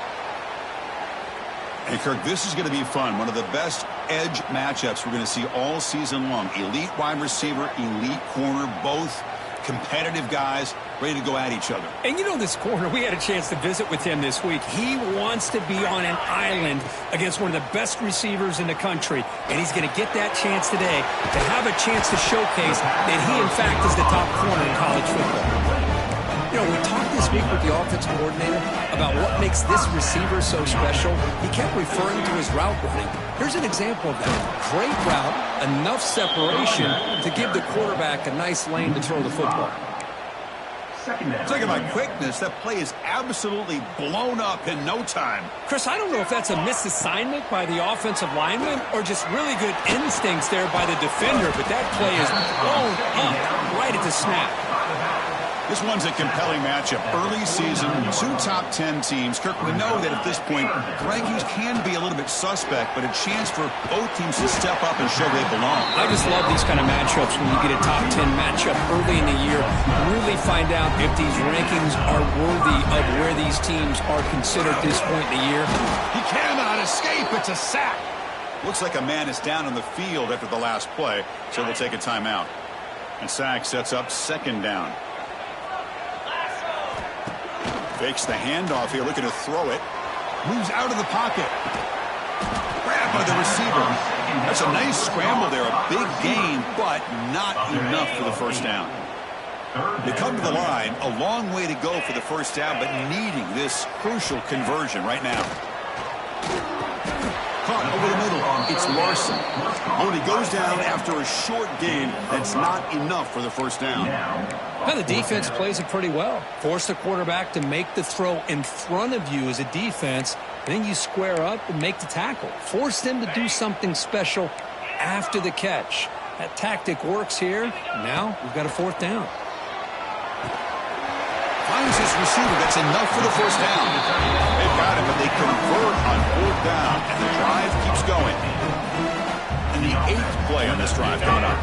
And Kirk, this is going to be fun. One of the best edge matchups we're going to see all season long. Elite wide receiver, elite corner, both competitive guys ready to go at each other. And you know this corner, we had a chance to visit with him this week. He wants to be on an island against one of the best receivers in the country. And he's going to get that chance today to have a chance to showcase that he, in fact, is the top corner in college football. You know, we talked this week with the offensive coordinator about what makes this receiver so special. He kept referring to his route running. Here's an example of that. Great route, enough separation to give the quarterback a nice lane to throw the football. Talking about quickness, that play is absolutely blown up in no time. Chris, I don't know if that's a misassignment by the offensive lineman or just really good instincts there by the defender, but that play is blown up right at the snap. This one's a compelling matchup. Early season, 2 top 10 teams. Kirk, we know that at this point, the rankings can be a little bit suspect, but a chance for both teams to step up and show they belong. I just love these kind of matchups when you get a top 10 matchup early in the year. Really find out if these rankings are worthy of where these teams are considered at this point in the year. He cannot escape. It's a sack. Looks like a man is down on the field after the last play, so we'll take a timeout. And Sack sets up 2nd down. Fakes the handoff here, looking to throw it. Moves out of the pocket. Grabbed by the receiver. That's a nice scramble there, a big gain, but not enough for the first down. They come to the line, a long way to go for the first down, but needing this crucial conversion right now. Caught over the middle. It's Larson. Only goes down after a short gain. That's not enough for the first down. Now the defense plays it pretty well. Force the quarterback to make the throw in front of you as a defense. Then you square up and make the tackle. Force them to do something special after the catch. That tactic works here. Now we've got a 4th down. Finds his receiver. That's enough for the first down. They've got it, but they convert on 4th down, and the drive keeps going. And the 8th play on this drive coming up.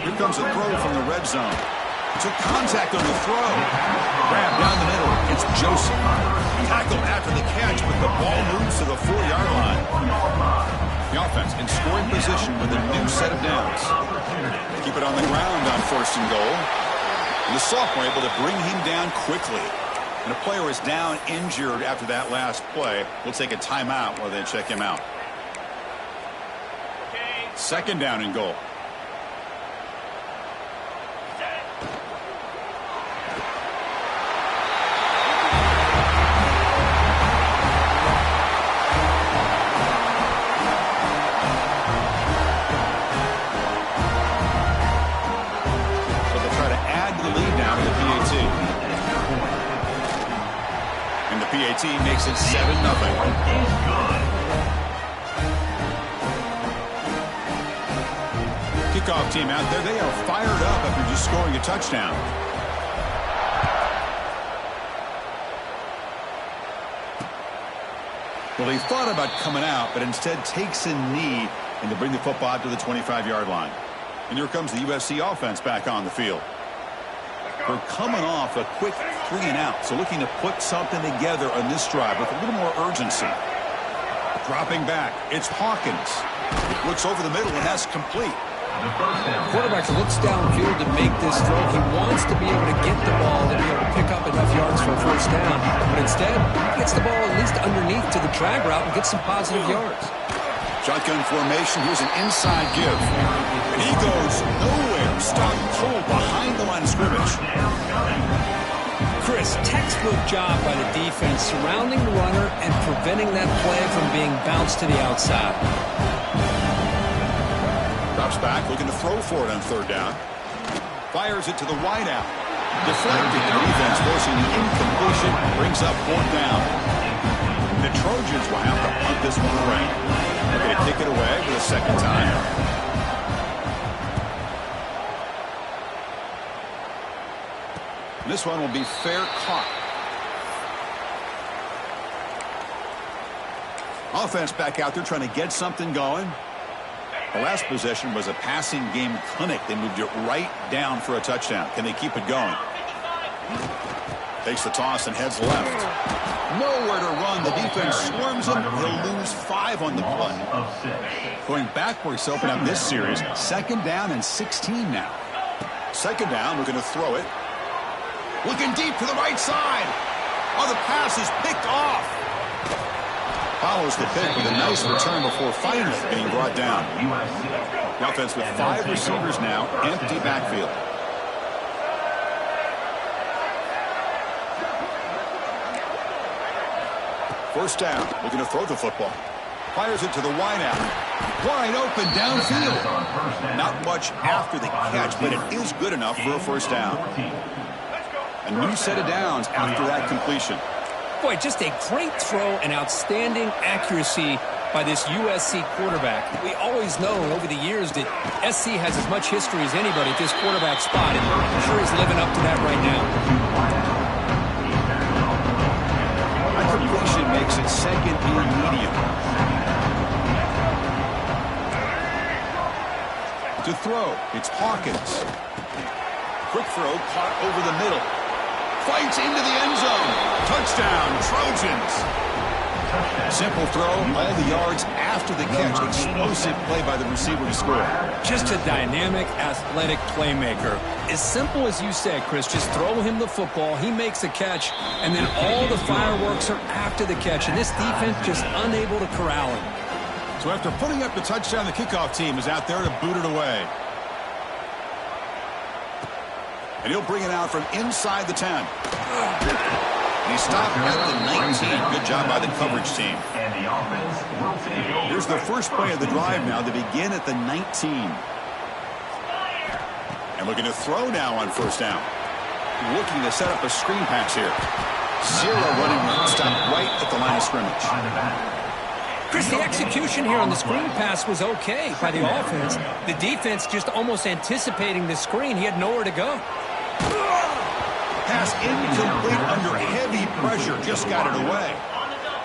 Here comes a throw from the red zone. Took contact on the throw. Grab down the middle. It's Joseph. Tackled after the catch, but the ball moves to the 4-yard line. The offense in scoring position with a new set of downs. Keep it on the ground on 1st and goal. And the sophomore able to bring him down quickly. And a player is down injured after that last play. We'll take a timeout while they check him out. 2nd down and goal. PAT makes it 7-0. Kickoff team out there. They are fired up after just scoring a touchdown. Well, he thought about coming out, but instead takes a knee and to bring the football to the 25-yard line. And here comes the USC offense back on the field. They're coming off a quick 3-and-out, so looking to put something together on this drive with a little more urgency. Dropping back, it's Hawkins. Looks over the middle and has complete. Quarterback looks downfield to make this throw. He wants to be able to get the ball to be able to pick up enough yards for a first down, but instead he gets the ball at least underneath to the drag route and gets some positive yards. Shotgun formation. Here's an inside give. And he goes nowhere. Stuck cold behind the line of scrimmage. Chris, textbook job by the defense surrounding the runner and preventing that play from being bounced to the outside. Drops back, looking to throw for it on 3rd down. Fires it to the wide out. Deflected. The defense forcing the incompletion. Brings up 4th down. The Trojans will have to punt this one away. They're going to kick it away for the 2nd time. This one will be fair caught. Offense back out there trying to get something going. The last possession was a passing game clinic. They moved it right down for a touchdown. Can they keep it going? Takes the toss and heads left. Nowhere to run. The defense swarms him. He'll lose 5 on the play. Going backwards to open up this series. 2nd down and 16 now. 2nd down. We're going to throw it. Looking deep to the right side. Oh, the pass is picked off. Follows the pick with a nice return before finally being brought down. The offense with 5 receivers now. Empty backfield. First down. Looking to throw the football. Fires it to the wide out. Wide open downfield. Not much after the catch, but it is good enough for a first down. A new set of downs after that completion. Boy, just a great throw and outstanding accuracy by this USC quarterback. We always known over the years that SC has as much history as anybody at this quarterback spot, and I'm sure he's living up to that right now. That completion makes it second and medium. To throw, it's Hawkins. Quick throw, caught over the middle. Fights into the end zone. Touchdown, Trojans. Simple throw, all the yards after the catch. Explosive play by the receiver to score. Just a dynamic, athletic playmaker. As simple as you said, Chris, just throw him the football, he makes a catch, and then all the fireworks are after the catch, and this defense just unable to corral him. So after putting up the touchdown, the kickoff team is out there to boot it away. And he'll bring it out from inside the 10. And he stopped at the 19. Good job by the coverage team. Here's the first play of the drive now. They begin at the 19. And looking to throw now on first down. Looking to set up a screen pass here. Zero running stop right at the line of scrimmage. Chris, the execution here on the screen pass was okay by the offense. The defense just almost anticipating the screen. He had nowhere to go. Pass incomplete under heavy pressure. Just got it away.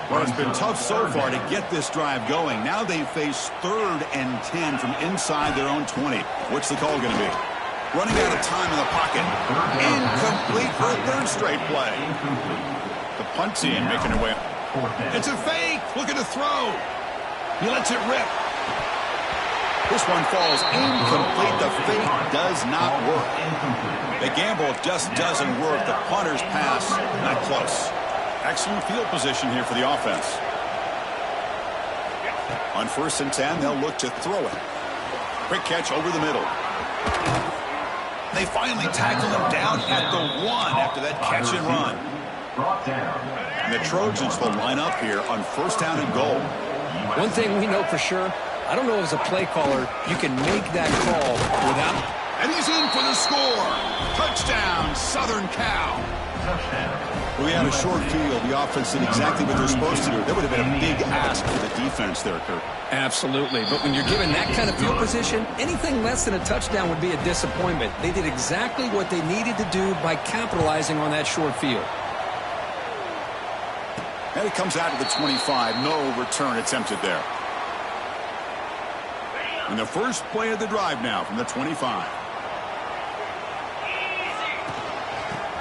Well, it's been tough so far to get this drive going. Now they face 3rd and 10 from inside their own 20. What's the call going to be? Running out of time in the pocket. Incomplete for a 3rd straight play. The punt team making their way. It's a fake. Looking to throw. He lets it rip. This one falls incomplete. The fake does not work. The gamble just doesn't work. The punter's pass, not close. Excellent field position here for the offense. On 1st and 10, they'll look to throw it. Quick catch over the middle. They finally tackle him down at the 1 after that catch and run. And the Trojans will line up here on 1st down and goal. One thing we know for sure, I don't know as a play caller, you can make that call without... And he's in for the score. Touchdown, Southern Cal. Well, we had a short field. The offense did exactly what they're supposed to do. That would have been a big ask for the defense there, Kurt. Absolutely. But when you're given that kind of field position, anything less than a touchdown would be a disappointment. They did exactly what they needed to do by capitalizing on that short field. And it comes out to the 25. No return attempted there. And the first play of the drive now from the 25.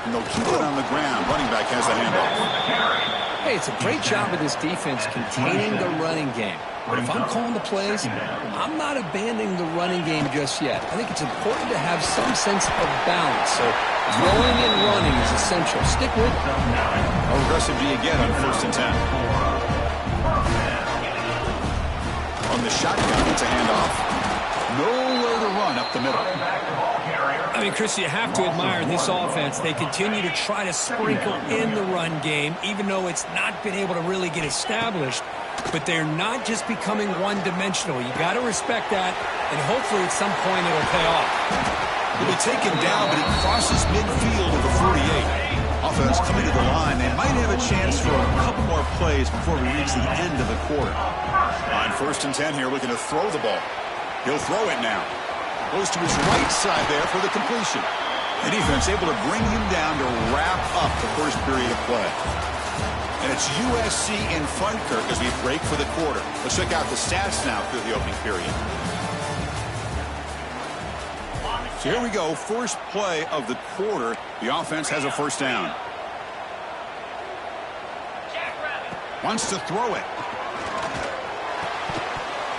And they'll keep it on the ground. Running back has the handoff. Hey, it's a great job of this defense containing the running game. But if I'm calling the plays, I'm not abandoning the running game just yet. I think it's important to have some sense of balance. So throwing and running is essential. Stick with it. Aggressive D again on 1st and 10. On the shotgun, it's a handoff. Nowhere to run up the middle. I mean, Chris, you have to admire this offense. They continue to try to sprinkle in the run game, even though it's not been able to really get established. But they're not just becoming one-dimensional. You got to respect that, and hopefully at some point it'll pay off. He'll be taken down, but he crosses midfield of the 48. Offense coming to the line. They might have a chance for a couple more plays before we reach the end of the quarter. On 1st and 10 here, looking to throw the ball. He'll throw it now. Goes to his right side there for the completion. The defense able to bring him down to wrap up the first period of play. And it's USC in front, Kirk, as we break for the quarter. Let's check out the stats now through the opening period. So here we go. First play of the quarter. The offense has a first down. Wants to throw it.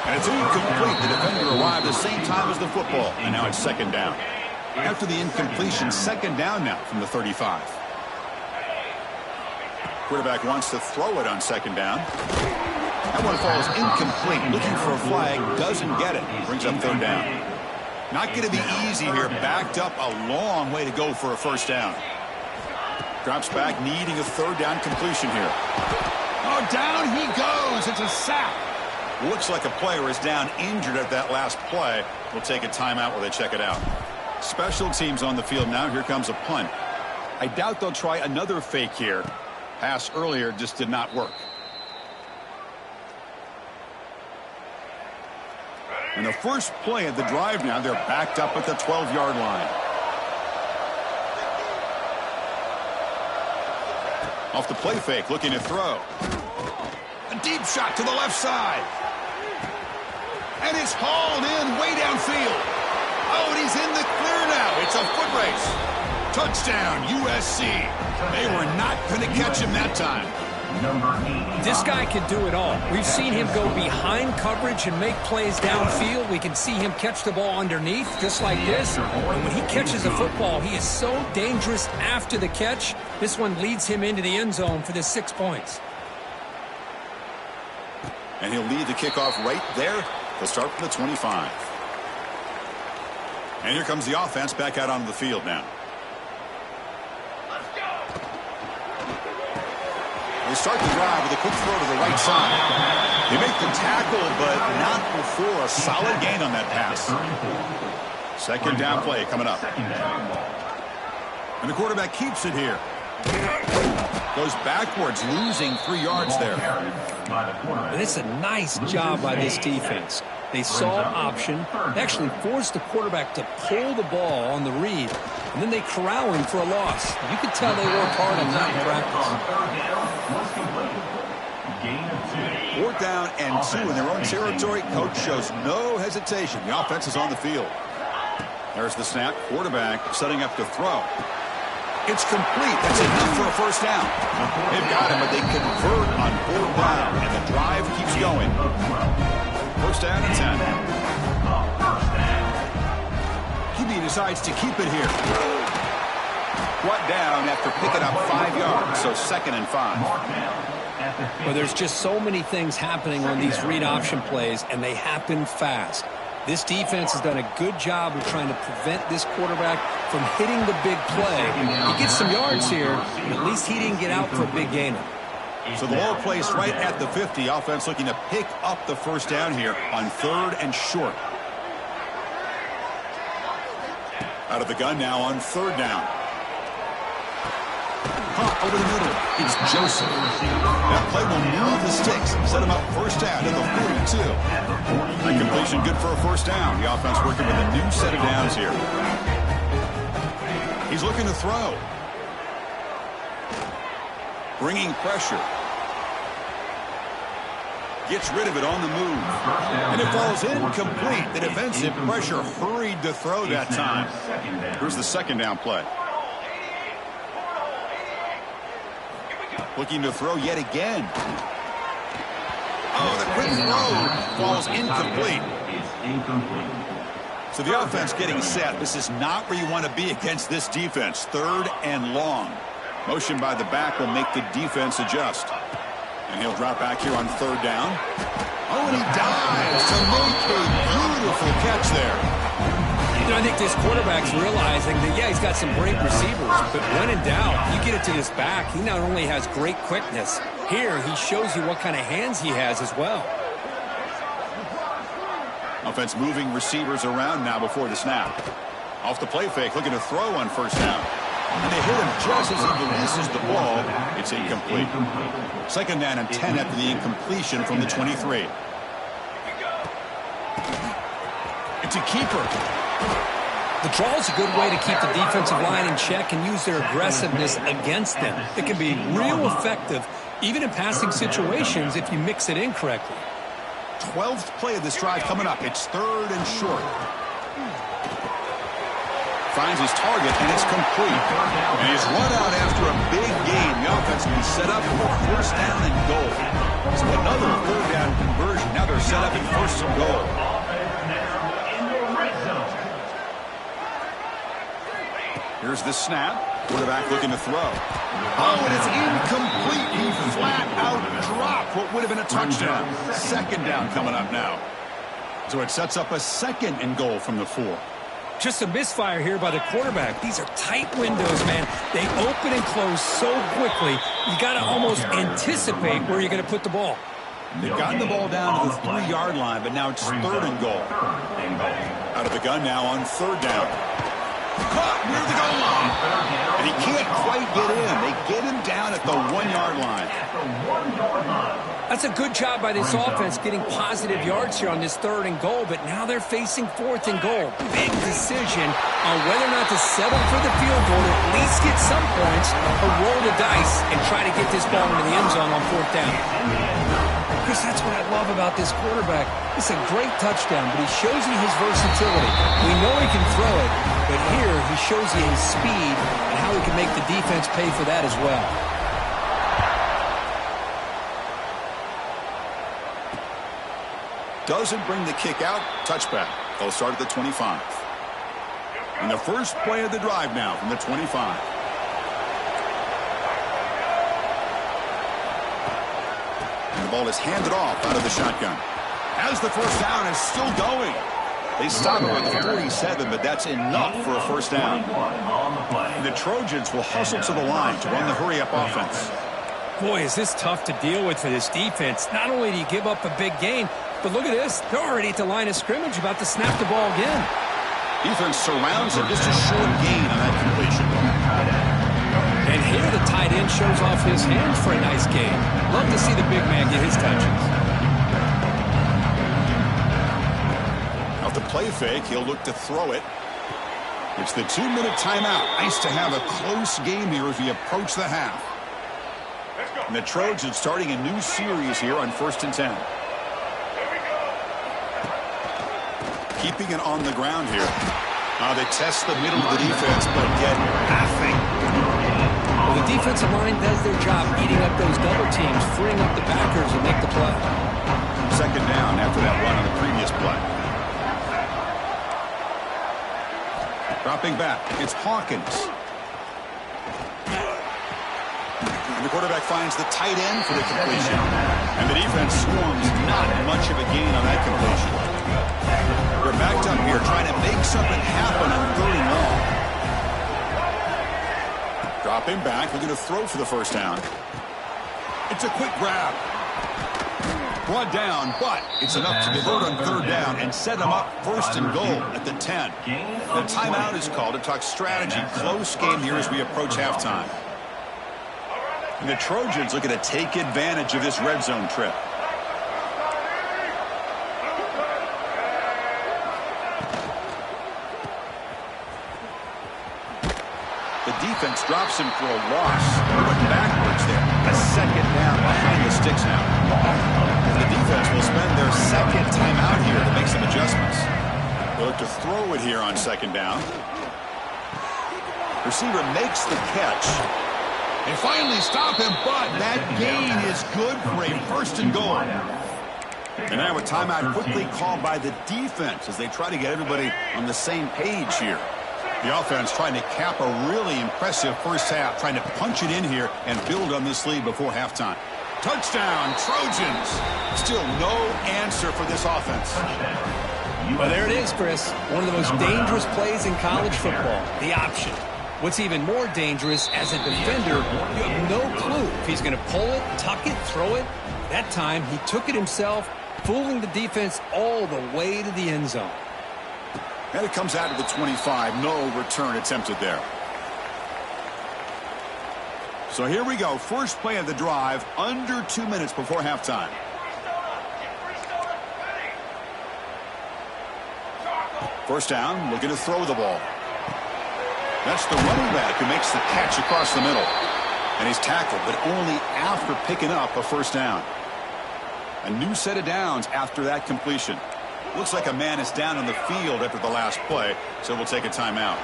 And it's incomplete. The defender arrived at the same time as the football. And now it's 2nd down. After the incompletion, 2nd down now from the 35. Quarterback wants to throw it on 2nd down. That one falls incomplete. Looking for a flag. Doesn't get it. Brings up 3rd down. Not going to be easy here. Backed up a long way to go for a first down. Drops back, needing a 3rd down completion here. Oh, down he goes. It's a sack. Looks like a player is down injured at that last play. We'll take a timeout while they check it out. Special teams on the field now. Here comes a punt. I doubt they'll try another fake here. Pass earlier just did not work. And the first play of the drive now, they're backed up at the 12-yard line. Off the play fake, looking to throw. A deep shot to the left side. And it's hauled in way downfield. Oh, and he's in the clear now. It's a foot race. Touchdown, USC. They were not going to catch him that time. This guy can do it all. We've seen him go behind coverage and make plays downfield. We can see him catch the ball underneath, just like this. And when he catches a football, he is so dangerous after the catch. This one leads him into the end zone for the 6 points. And he'll lead the kickoff right there. He'll start from the 25. And here comes the offense back out onto the field now. They start the drive with a quick throw to the right side. They make the tackle, but not before a solid gain on that pass. Second down play coming up. And the quarterback keeps it here. Goes backwards, losing 3 yards there. And it's a nice job by this defense. They saw option, actually forced the quarterback to pull the ball on the read, and then they corral him for a loss. You could tell they worked hard on that in practice. 4th down and 2 in their own territory. Coach shows no hesitation. The offense is on the field. There's the snap. Quarterback setting up to throw. It's complete. That's enough for a first down. They've got him, but they convert on 4th down, and the drive keeps going. First down and 10. QB decides to keep it here. Brought down after picking up 5 yards, so 2nd and 5. Well, there's just so many things happening on these read option plays, and they happen fast. This defense has done a good job of trying to prevent this quarterback from hitting the big play. He gets some yards here, but at least he didn't get out for a big gainer. So the ball placed right at the 50. Offense looking to pick up the first down here on 3rd and short. Out of the gun now on 3rd down. Hot over the middle. It's Joseph. That play will move the sticks. Set him up first down to the 42. That completion good for a first down. The offense working with a new set of downs here. He's looking to throw. Bringing pressure. Gets rid of it on the move. And it falls incomplete. The defensive pressure hurried to throw that time. Here's the 2nd down play. Looking to throw yet again. Oh, the quick throw falls incomplete. So the offense getting set. This is not where you want to be against this defense. 3rd and long. Motion by the back will make the defense adjust. And he'll drop back here on 3rd down. Oh, and he dives to make a beautiful catch there. You know, I think this quarterback's realizing that, yeah, he's got some great receivers, but when in doubt, you get it to his back. He not only has great quickness, here he shows you what kind of hands he has as well. Offense moving receivers around now before the snap. Off the play fake, looking to throw on 1st down. And they hit him just as he releases the ball. It's incomplete. 2nd down and 10 after the incompletion from the 23. It's a keeper. The draw is a good way to keep the defensive line in check and use their aggressiveness against them. It can be real effective, even in passing situations, if you mix it in correctly. 12th play of this drive coming up. It's 3rd and short. Finds his target, and it's complete. And he's run out after a big gain. The offense will be set up for 1st down and goal. So another 3rd down conversion. Now they're set up in 1st and goal. Here's the snap. Quarterback looking to throw. Oh, and it's incomplete. He flat out dropped what would have been a touchdown. 2nd down coming up now. So it sets up a 2nd and goal from the 4. Just a misfire here by the quarterback. These are tight windows, man. They open and close so quickly, you got to almost anticipate where you're going to put the ball. They've gotten the ball down to the 3-yard line, but now it's 3rd and goal. Out of the gun now on 3rd down. Caught near the goal line. And he can't quite get in. They get him down at the 1-yard line. That's a good job by this offense getting positive yards here on this 3rd and goal, but now they're facing 4th and goal. Big decision on whether or not to settle for the field goal, or at least get some points, or roll the dice and try to get this ball into the end zone on 4th down. Chris, that's what I love about this quarterback. It's a great touchdown, but he shows you his versatility. We know he can throw it, but here he shows you his speed and how he can make the defense pay for that as well. Doesn't bring the kick out. Touchback. They'll start at the 25. And the first play of the drive now from the 25. And the ball is handed off out of the shotgun. As the first down is still going. They stop it with the 47, but that's enough for a first down. And the Trojans will hustle to the line to run the hurry-up offense. Boy, is this tough to deal with for this defense. Not only do you give up a big gain, but look at this. They're already at the line of scrimmage, about to snap the ball again. Defense surrounds him. Just a short gain on that completion. And here the tight end shows off his hands for a nice gain. Love to see the big man get his touches. Off the play fake, he'll look to throw it. It's the 2-minute timeout. Nice to have a close game here as we approach the half. And the Trojans starting a new series here on 1st and 10. Keeping it on the ground here. They test the middle of the defense, but get nothing. Well, the defensive line does their job eating up those double teams, freeing up the backers and make the play. 2nd down after that run on the previous play. Dropping back, it's Hawkins. And the quarterback finds the tight end for the completion. And the defense swarms not much of a gain on that completion. They're backed up here trying to make something happen on 3rd and long. Dropping back, looking to throw for the first down. It's a quick grab. Brought down, but it's enough to convert on 3rd down and set them up 1st and goal at the 10. The timeout is called to talk strategy. Close game here as we approach halftime. And the Trojans looking to take advantage of this red zone trip. The defense drops him for a loss. Went backwards there. A 2nd down behind the sticks now. And the defense will spend their 2nd timeout here to make some adjustments. They'll look to throw it here on 2nd down. Receiver makes the catch. They finally stop him, but that gain is good for a 1st and goal. And now a timeout quickly called by the defense as they try to get everybody on the same page here. The offense trying to cap a really impressive first half, trying to punch it in here and build on this lead before halftime. Touchdown, Trojans. Still no answer for this offense. Well, there it is, Chris. One of the most dangerous plays in college football, the option. What's even more dangerous, as a defender, you have no clue if he's going to pull it, tuck it, throw it. That time, he took it himself, fooling the defense all the way to the end zone. And it comes out of the 25. No return attempted there. So here we go. First play of the drive, under 2 minutes before halftime. First down, looking to throw the ball. That's the running back who makes the catch across the middle. And he's tackled, but only after picking up a first down. A new set of downs after that completion. Looks like a man is down on the field after the last play, so we'll take a timeout.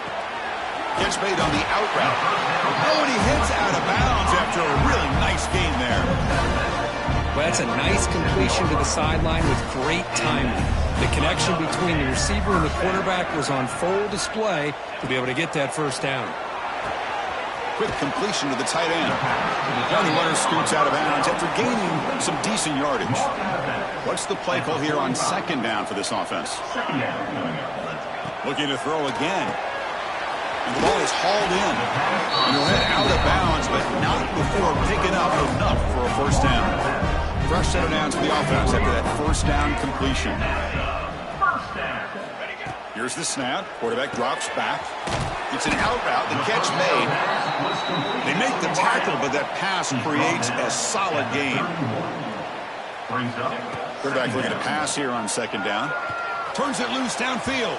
Catch made on the out route. Oh, and he hits out of bounds after a really nice gain there. Well, that's a nice completion to the sideline with great timing. The connection between the receiver and the quarterback was on full display to be able to get that first down. Quick completion to the tight end. Now the runner scoots out of bounds after gaining some decent yardage. What's the play call here on 2nd down for this offense? Looking to throw again. And the ball is hauled in. And he'll head out of bounds, but not before picking up enough for a first down. Fresh set of downs for the offense after that first down completion. Here's the snap. Quarterback drops back. It's an out route. The catch made. They make the tackle, but that pass creates a solid gain. Quarterback looking to pass here on second down. Turns it loose downfield.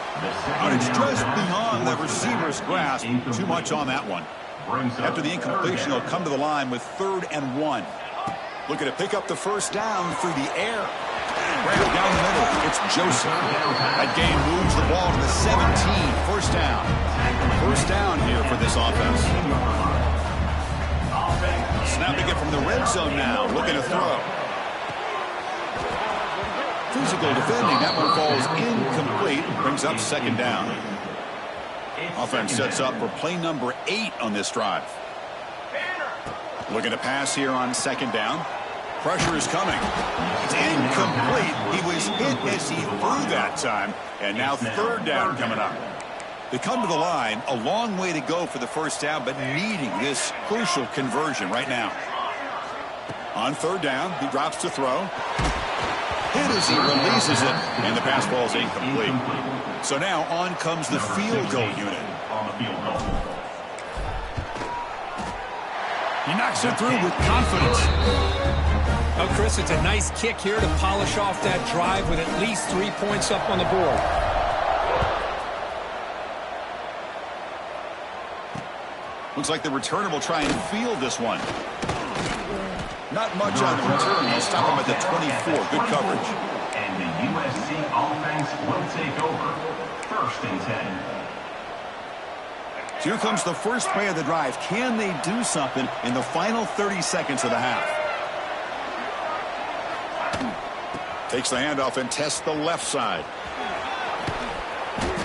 And it's just beyond the receiver's grasp. Too much on that one. After the incompletion, he'll come to the line with 3rd and 1. Looking to pick up the first down through the air. Right down the middle, it's Joseph. That game moves the ball to the 17. First down. First down here for this offense. Snapping it from the red zone now. Looking to throw. Physical defending. That one falls incomplete. Brings up second down. Offense sets up for play number 8 on this drive. Looking to pass here on second down. Pressure is coming. It's incomplete. He was hit as he threw that time. And now 3rd down coming up. They come to the line. A long way to go for the first down, but needing this crucial conversion right now. On 3rd down, he drops to throw. Hit as he releases it, and the pass falls incomplete. So now on comes the field goal unit. He knocks it through with confidence. Oh, Chris, it's a nice kick here to polish off that drive with at least 3 points up on the board. Looks like the returner will try and field this one. Not much on the return. He'll stop him at the 24. Good coverage. And the USC offense will take over. 1st and 10. Here comes the first play of the drive. Can they do something in the final 30 seconds of the half? Takes the handoff and tests the left side.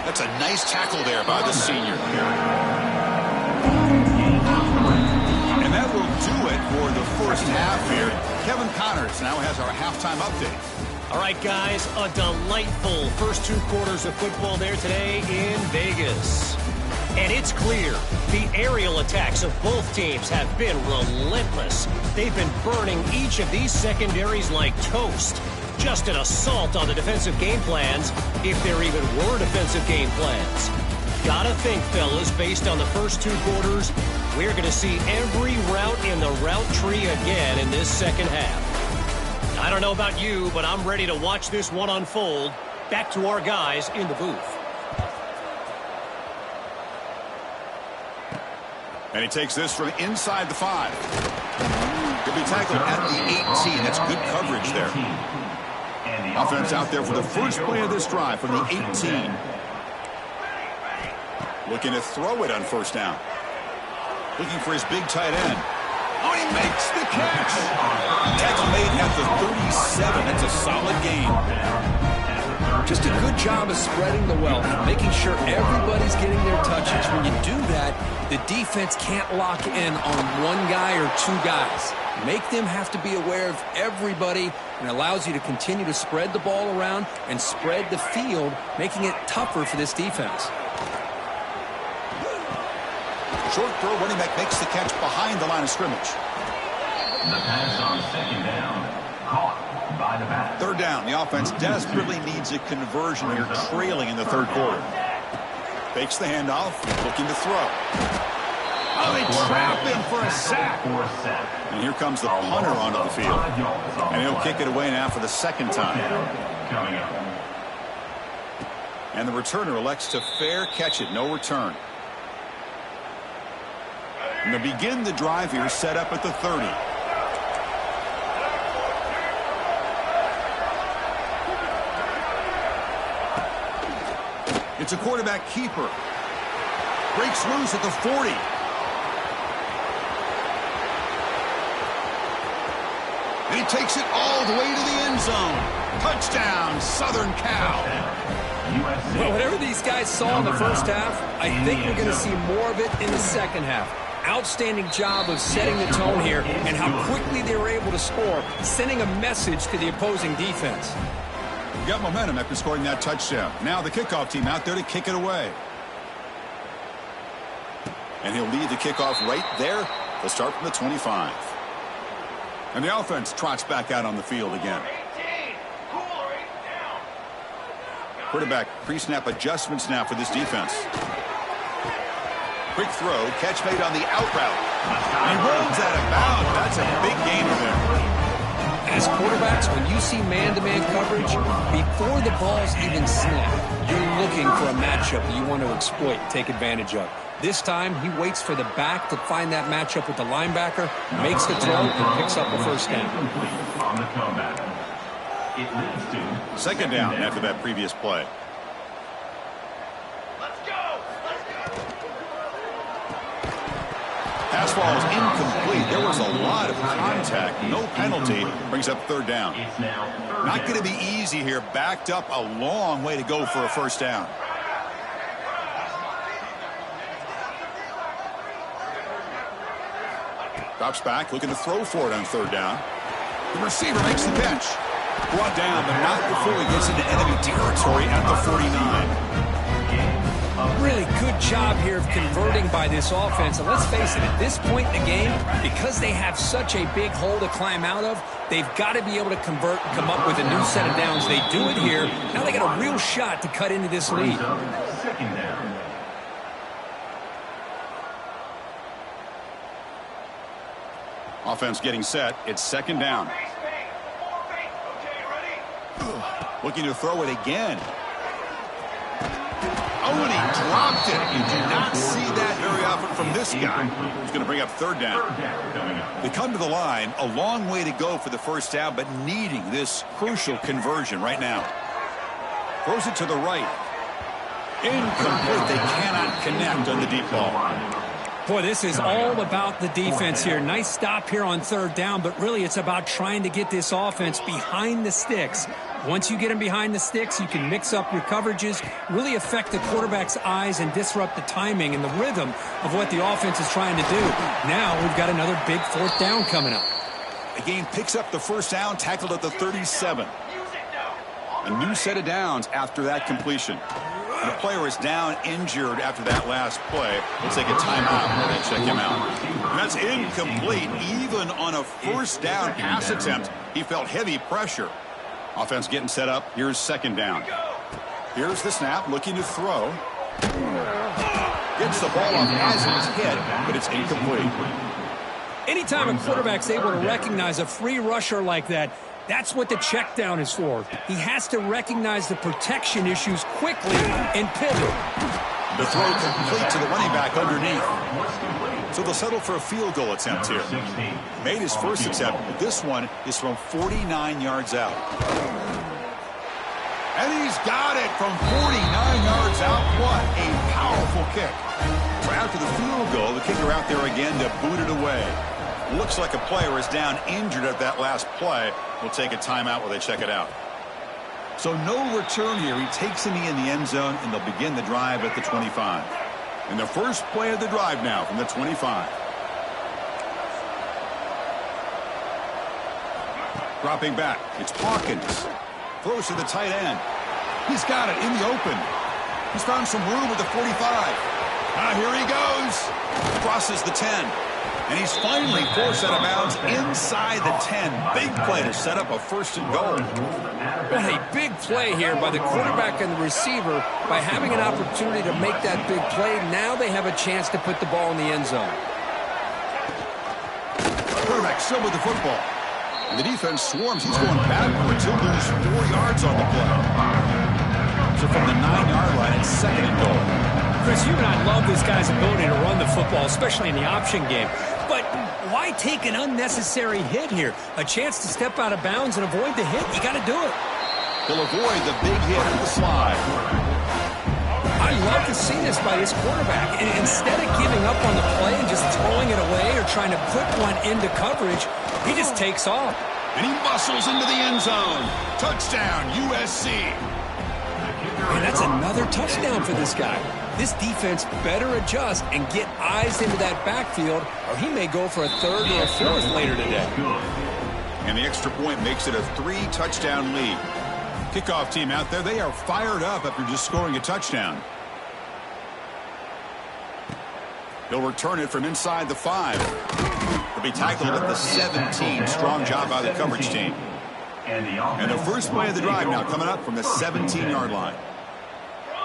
That's a nice tackle there by the senior. And that will do it for the first half here. Kevin Connors now has our halftime update. All right, guys, a delightful first 2 quarters of football there today in Vegas. And it's clear the aerial attacks of both teams have been relentless. They've been burning each of these secondaries like toast. Just an assault on the defensive game plans, if there even were defensive game plans. Gotta think, fellas, based on the first 2 quarters, we're going to see every route in the route tree again in this second half. I don't know about you, but I'm ready to watch this one unfold. Back to our guys in the booth. And he takes this from inside the 5. He'll be tackled at the 18. That's good coverage there. Offense out there for the first play of this drive from the 18. Looking to throw it on first down. Looking for his big tight end. Oh, he makes the catch. Tackle made at the 37. That's a solid gain. Just a good job of spreading the wealth, making sure everybody's getting their touches. When you do that, the defense can't lock in on one guy or 2 guys. Make them have to be aware of everybody, and allows you to continue to spread the ball around and spread the field, making it tougher for this defense. Short throw, running back makes the catch behind the line of scrimmage. The pass on second down, caught by the back. 3rd down, the offense desperately needs a conversion here, trailing in the 3rd quarter. Fakes the handoff, looking to throw. Oh, they trap him for a sack. And here comes the punter onto the field. And he'll kick it away now for the 2nd time. And the returner elects to fair catch it, no return. And they'll begin the drive here, set up at the 30. It's a quarterback keeper. Breaks loose at the 40. And he takes it all the way to the end zone. Touchdown, Southern Cal. Well, whatever these guys saw in the first half, I think we're going to see more of it in the second half. Outstanding job of setting the tone here and how quickly they were able to score, sending a message to the opposing defense. Got momentum after scoring that touchdown. Now the kickoff team out there to kick it away. And he'll lead the kickoff right there. They'll start from the 25. And the offense trots back out on the field again. Quarterback pre-snap adjustments now for this defense. Quick throw, catch made on the out route. He rolls out of bounds. That's a big gain there. As quarterbacks, when you see man-to-man coverage, before the ball's even snapped, you're looking for a matchup that you want to exploit and take advantage of. This time, he waits for the back to find that matchup with the linebacker, makes the throw, and picks up the first down. On the comeback. It leads to second down after that previous play. Let's go! Let's go! Pass ball is incomplete. There was a lot of contact. No penalty. Brings up third down. it's now third Not down. going to be easy here. Backed up a long way to go for a first down. Drops back, looking to throw for it on third down. The receiver makes the catch. Brought down, but not before he gets into enemy territory at the 49. Really good job here of converting by this offense. And let's face it, at this point in the game, because they have such a big hole to climb out of, they've got to be able to convert and come up with a new set of downs. They do it here. Now they got a real shot to cut into this lead. Second down. Offense getting set. It's second down. Looking to throw it again. Oh, and he dropped it. You do not see that very often from this guy. He's going to bring up third down. They come to the line. A long way to go for the first down, but needing this crucial conversion right now. Throws it to the right. Incomplete. They cannot connect on the deep ball. Boy, this is all about the defense here. Nice stop here on third down, but really it's about trying to get this offense behind the sticks. Once you get them behind the sticks, you can mix up your coverages, really affect the quarterback's eyes and disrupt the timing and the rhythm of what the offense is trying to do. Now we've got another big fourth down coming up. The game picks up the first down, tackled at the 37. A new set of downs after that completion. The player is down injured after that last play. We'll take a timeout while they check him out. And that's incomplete. Even on a first down pass attempt, he felt heavy pressure. Offense getting set up. Here's second down. Here's the snap, looking to throw. Gets the ball off as it was hit, but it's incomplete. Anytime a quarterback's able to recognize a free rusher like that, that's what the check down is for. He has to recognize the protection issues quickly and pivot. The throw complete to the running back underneath. So they'll settle for a field goal attempt here. Made his first attempt, but this one is from 49 yards out. And he's got it from 49 yards out. What a powerful kick. So after the field goal, the kicker out there again to boot it away. Looks like a player is down injured at that last play. We'll take a timeout while they check it out. So no return here. He takes a knee in the end zone, and they'll begin the drive at the 25. And the first play of the drive now from the 25. Dropping back. It's Hawkins. Throws to the tight end. He's got it in the open. He's found some room at the 45. Here he goes. Crosses the 10. And he's finally forced out of bounds inside the 10. Big play to set up a first and goal. What a big play here by the quarterback and the receiver. By having an opportunity to make that big play, now they have a chance to put the ball in the end zone. Quarterback still with the football. And the defense swarms. He's going backwards. He'll lose 4 yards on the play. So from the 9-yard line, it's second and goal. Chris, you and I love this guy's ability to run the football, especially in the option game. But why take an unnecessary hit here? A chance to step out of bounds and avoid the hit. You got to do it. He'll avoid the big hit and the slide. I love to see this by his quarterback. And instead of giving up on the play and just throwing it away or trying to put one into coverage, he just takes off. And he muscles into the end zone. Touchdown, USC. And that's another touchdown for this guy. This defense better adjust and get eyes into that backfield, or he may go for a third or a fourth later today. And the extra point makes it a 3-touchdown lead. Kickoff team out there, they are fired up after just scoring a touchdown. They'll return it from inside the 5. They'll be tackled at the 17. Strong job by the coverage team. And the first play of the drive now coming up from the 17-yard line.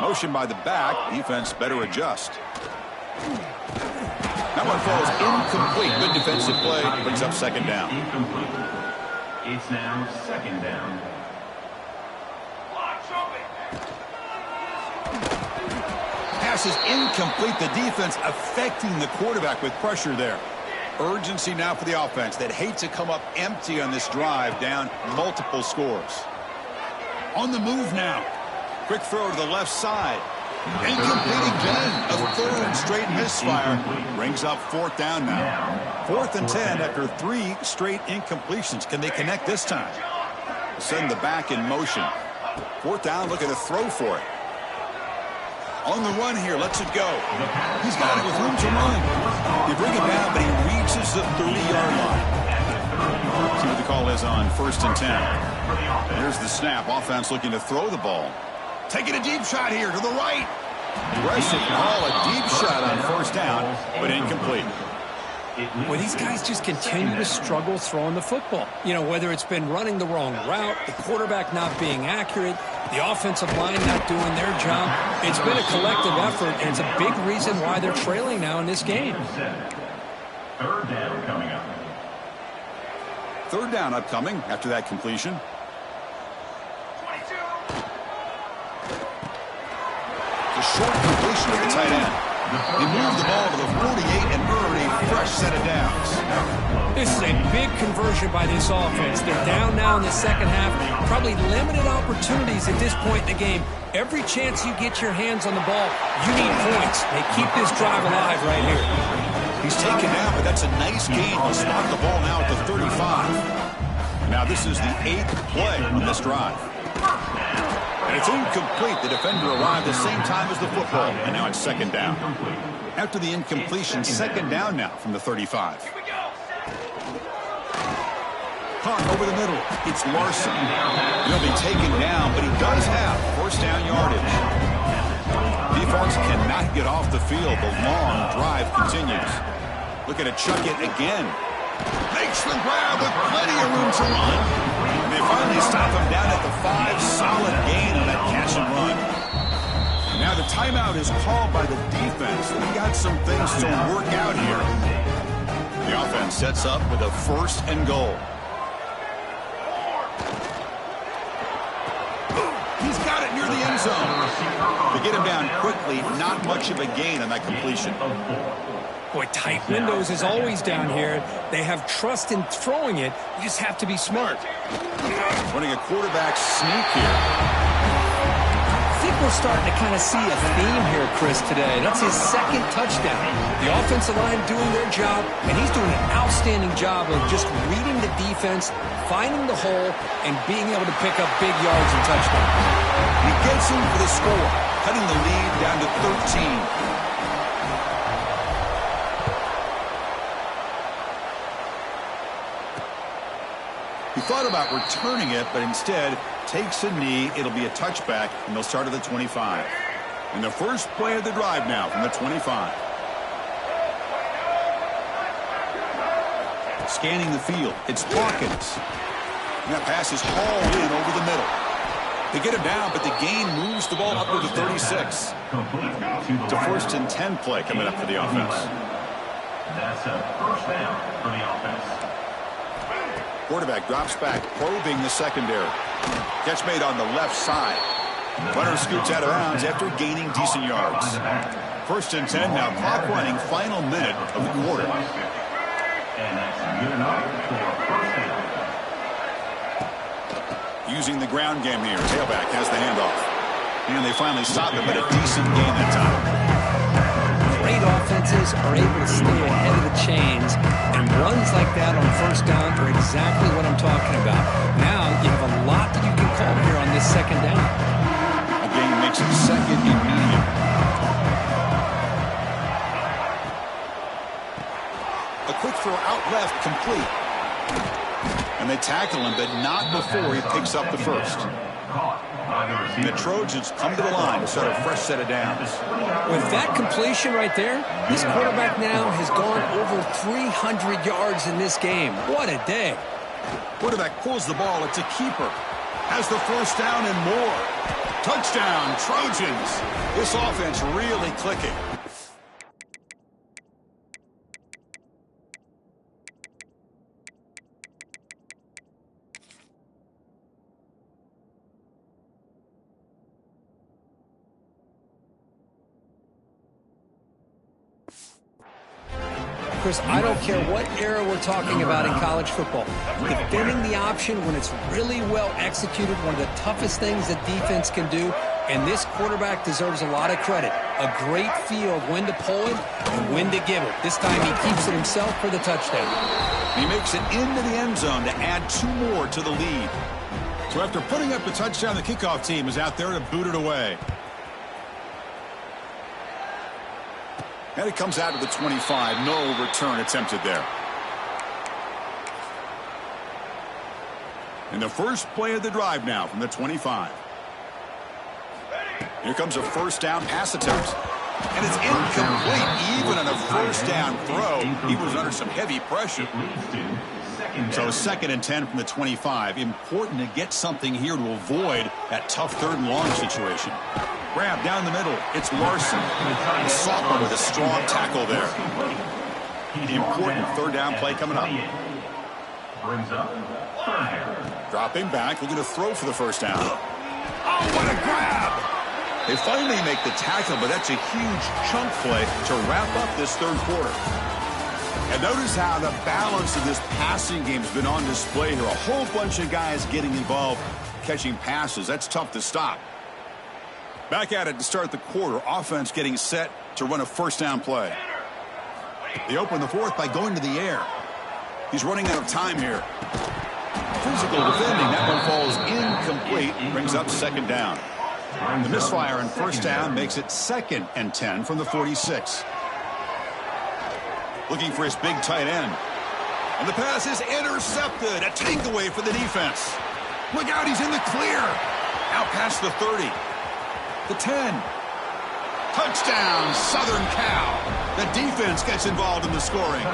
Motion by the back. Defense better adjust. That one falls incomplete. Good defensive play. Brings up second down. Incomplete. It's now second down. Pass is incomplete. The defense affecting the quarterback with pressure there. Urgency now for the offense. They'd hate to come up empty on this drive, down multiple scores. On the move now. Quick throw to the left side. Incomplete again. A third straight misfire. Brings up fourth down now. 4th and 10 after 3 straight incompletions. Can they connect this time? Send the back in motion. 4th down, looking to throw for it. On the run here, lets it go. He's got it with room to run. You bring it down, but he reaches the 30-yard line. See what the call is on 1st and 10. Here's the snap. Offense looking to throw the ball. Taking a deep shot here to the right. Aggressive call, a deep shot on 1st down, but incomplete. Well, these guys just continue to struggle throwing the football. You know, whether it's been running the wrong route, the quarterback not being accurate, the offensive line not doing their job. It's been a collective effort, and it's a big reason why they're trailing now in this game. 3rd down coming up. 3rd down upcoming after that completion. The short completion to the tight end. He moved the ball to the 48 and earned a fresh set of downs. This is a big conversion by this offense. They're down now in the second half. Probably limited opportunities at this point in the game. Every chance you get your hands on the ball, you need points. They keep this drive alive right here. He's taken down, but that's a nice gain. He'll spot the ball now at the 35. Now this is the 8th play on this drive. And it's incomplete. The defender arrived the same time as the football, and now it's 2nd down. After the incompletion, 2nd down now from the 35. Caught over the middle. It's Larson. He'll be taken down, but he does have 1st down yardage. Defense cannot get off the field. The long drive continues. Looking to chuck it again. Makes the grab with plenty of room to run. And they finally stop him down at the 5. Solid gain on that catch and run. Now the timeout is called by the defense. We got some things to work out here. The offense sets up with a 1st and goal. He's got it near the end zone. To get him down quickly, not much of a gain on that completion. Boy, tight windows is always down here. They have trust in throwing it. You just have to be smart. Running a quarterback sneak here. I think we're starting to kind of see a theme here, Chris, today. That's his 2nd touchdown. The offensive line doing their job, and he's doing an outstanding job of just reading the defense, finding the hole, and being able to pick up big yards and touchdowns. He gets him for the score, cutting the lead down to 13. He thought about returning it, but instead takes a knee. It'll be a touchback, and they'll start at the 25. And the first play of the drive now from the 25. Scanning the field. It's Hawkins. And that pass is hauled in over the middle. They get him down, but the gain moves the ball up to the 36. To 1st and 10 play coming up for the offense. That's a 1st down for the offense. Quarterback drops back, probing the secondary. Catch made on the left side. Runner scoots out of bounds after gaining decent yards. 1st and 10 now. Clock running, final minute of the quarter. And that's good enough for 1st down. Using the ground game here. Tailback has the handoff. And they finally stop him, but a decent gain that time. Great offenses are able to stay ahead of the chains, and runs like that on 1st down are exactly what I'm talking about. Now you have a lot that you can call here on this 2nd down. A gain makes it 2nd and medium. A quick throw out left, complete. And they tackle him, but not before he picks up the 1st. And the Trojans come to the line to start a fresh set of downs. With that completion right there, this quarterback now has gone over 300 yards in this game. What a day. Quarterback pulls the ball. It's a keeper. Has the first down and more. Touchdown, Trojans. This offense really clicking. Chris, I don't care what era we're talking about in college football. Defending the option when it's really well executed, one of the toughest things that defense can do, and this quarterback deserves a lot of credit. A great feel of when to pull it and when to give it. This time he keeps it himself for the touchdown. He makes it into the end zone to add 2 more to the lead. So after putting up the touchdown, the kickoff team is out there to boot it away. And it comes out to the 25. No return attempted there. And the first play of the drive now from the 25. Here comes a first down pass attempt. And it's incomplete. Even on a first down throw, he was under some heavy pressure. So 2nd and 10 from the 25. Important to get something here to avoid that tough 3rd and long situation. Grab down the middle. It's Larson. The sophomore with a strong tackle there. Important 3rd down play coming up. Dropping back, looking to throw for the first down. Oh, what a grab! They finally make the tackle, but that's a huge chunk play to wrap up this 3rd quarter. And notice how the balance of this passing game has been on display here. A whole bunch of guys getting involved, catching passes. That's tough to stop. Back at it to start the quarter. Offense getting set to run a first down play. They open the 4th by going to the air. He's running out of time here. Physical defending. That one falls incomplete. Brings up 2nd down. The misfire and first down makes it 2nd and 10 from the 46. Looking for his big tight end. And the pass is intercepted. A tank away for the defense. Look out, he's in the clear. Out past the 30. The 10. Touchdown, Southern Cal. The defense gets involved in the scoring.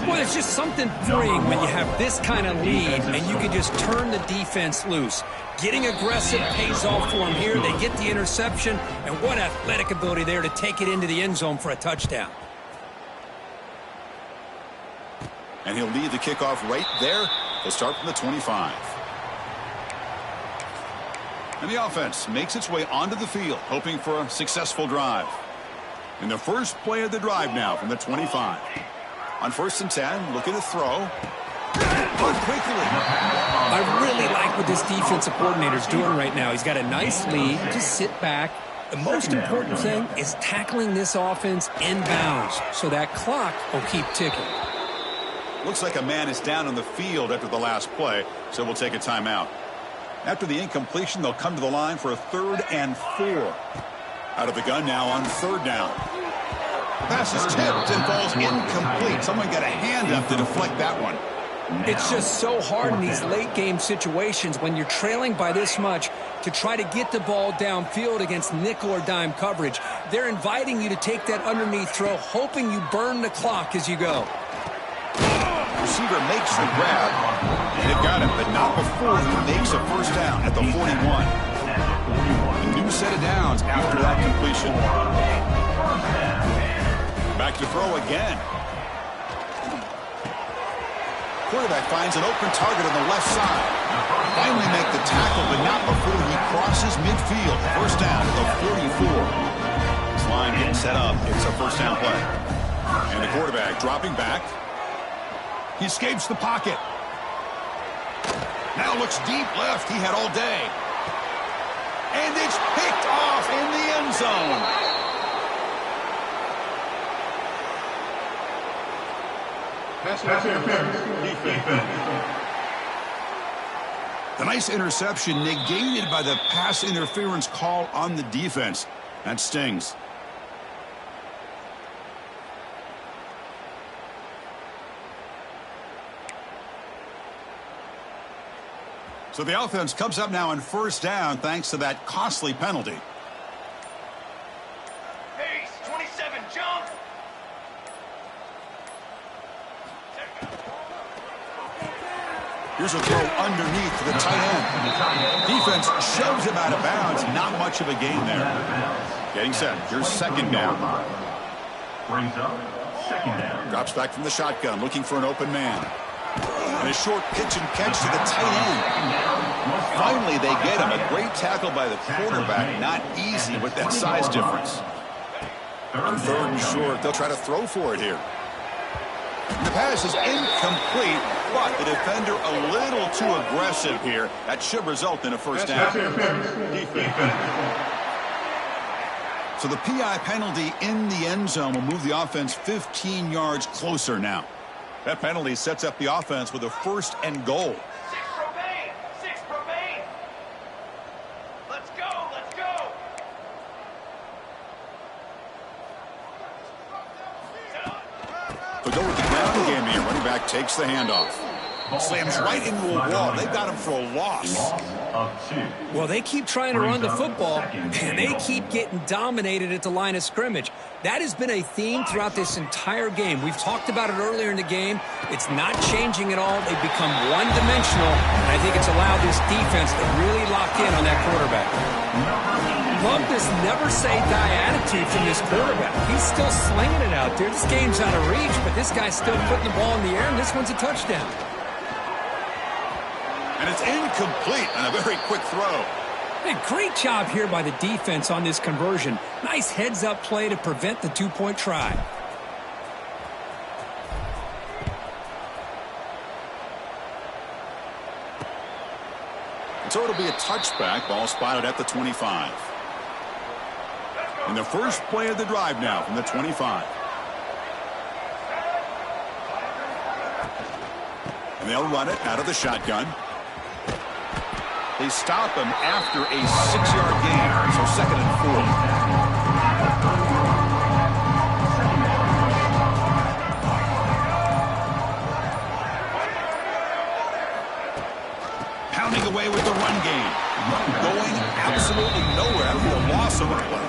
Well, it's just something freeing when you have this kind of lead and you can just turn the defense loose. Getting aggressive pays off for them here. They get the interception, and what athletic ability there to take it into the end zone for a touchdown. And he'll lead the kickoff right there. They'll start from the 25. And the offense makes its way onto the field, hoping for a successful drive. In the first play of the drive now from the 25. On 1st and 10, looking to throw. But quickly. I really like what this defensive coordinator's doing right now. He's got a nice lead. Just sit back. The most important thing is tackling this offense inbounds so that clock will keep ticking. Looks like a man is down on the field after the last play, so we'll take a timeout. After the incompletion, they'll come to the line for a 3rd and 4. Out of the gun now on 3rd down. The pass is tipped and falls incomplete. Someone got a hand up to deflect that one. It's just so hard in these late game situations when you're trailing by this much to try to get the ball downfield against nickel or dime coverage. They're inviting you to take that underneath throw, hoping you burn the clock as you go. Receiver makes the grab. They've got him, but not before he makes a first down at the 41. A new set of downs after that completion. Back to throw again. Quarterback finds an open target on the left side. Finally make the tackle, but not before he crosses midfield. First down at the 44. This line getting set up. It's a first down play. And the quarterback dropping back. He escapes the pocket. Now looks deep left. He had all day. And it's picked off in the end zone. Pass interference. Defense. The nice interception negated by the pass interference call on the defense. That stings. So the offense comes up now on first down thanks to that costly penalty. Pace, 27, jump! Here's a throw underneath to the tight end. Defense shoves him out of bounds. Not much of a gain there. Getting set. Here's second down. Brings up second down. Drops back from the shotgun, looking for an open man. And a short pitch and catch to the tight end. Finally, they get him. A great tackle by the quarterback. Not easy with that size difference. On third and short, they'll try to throw for it here. And the pass is incomplete, but the defender a little too aggressive here. That should result in a first down. So the PI penalty in the end zone will move the offense 15 yards closer now. That penalty sets up the offense with a first and goal. 6 remain. 6 remain. Let's go. Let's go. So go with the ground game here. Running back takes the handoff. Slams right into a wall. They've got him for a loss. Well, they keep trying to run the football, and they keep getting dominated at the line of scrimmage. That has been a theme throughout this entire game. We've talked about it earlier in the game. It's not changing at all. They've become one-dimensional, and I think it's allowed this defense to really lock in on that quarterback. Love this never-say-die attitude from this quarterback. He's still slinging it out there. This game's out of reach, but this guy's still putting the ball in the air, and this one's a touchdown. And it's incomplete on a very quick throw. Hey, great job here by the defense on this conversion. Nice heads-up play to prevent the two-point try. So it'll be a touchback. Ball spotted at the 25. And the first play of the drive now from the 25. And they'll run it out of the shotgun. They stop him after a 6-yard gain, so second and 4. Pounding away with the run game. Going absolutely nowhere. That'll be a loss of a play.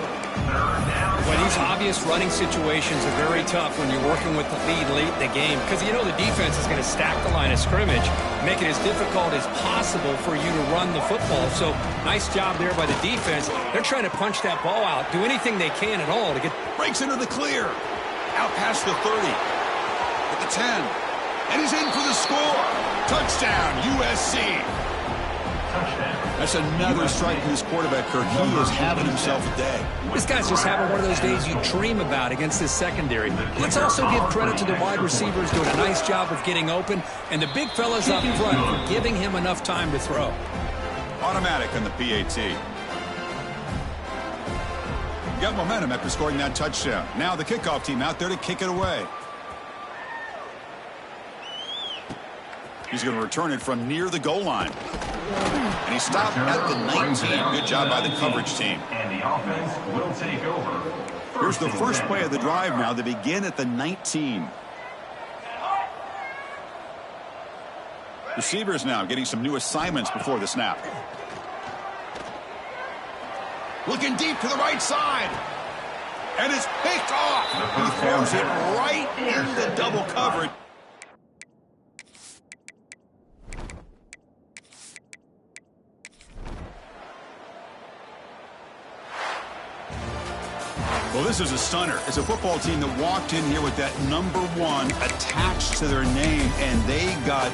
Well, these obvious running situations are very tough when you're working with the lead late in the game because you know the defense is going to stack the line of scrimmage, make it as difficult as possible for you to run the football. So nice job there by the defense. They're trying to punch that ball out, do anything they can at all to get. Breaks into the clear. Out past the 30. At the 10. And he's in for the score. Touchdown, USC. That's another strike from his quarterback, Kirk. He is having himself a day. This guy's just having one of those days you dream about against this secondary. Let's also give credit to the wide receivers doing a nice job of getting open, and the big fellas up front for giving him enough time to throw. Automatic on the PAT. Got momentum after scoring that touchdown. Now the kickoff team out there to kick it away. He's going to return it from near the goal line. And he stopped at the 19. Good job by the coverage team. And the offense will take over. Here's the first play of the drive now. They begin at the 19. Receivers now getting some new assignments before the snap. Looking deep to the right side. And it's picked off. He throws it right into double coverage. Well, this is a stunner. It's a football team that walked in here with that number 1 attached to their name, and they got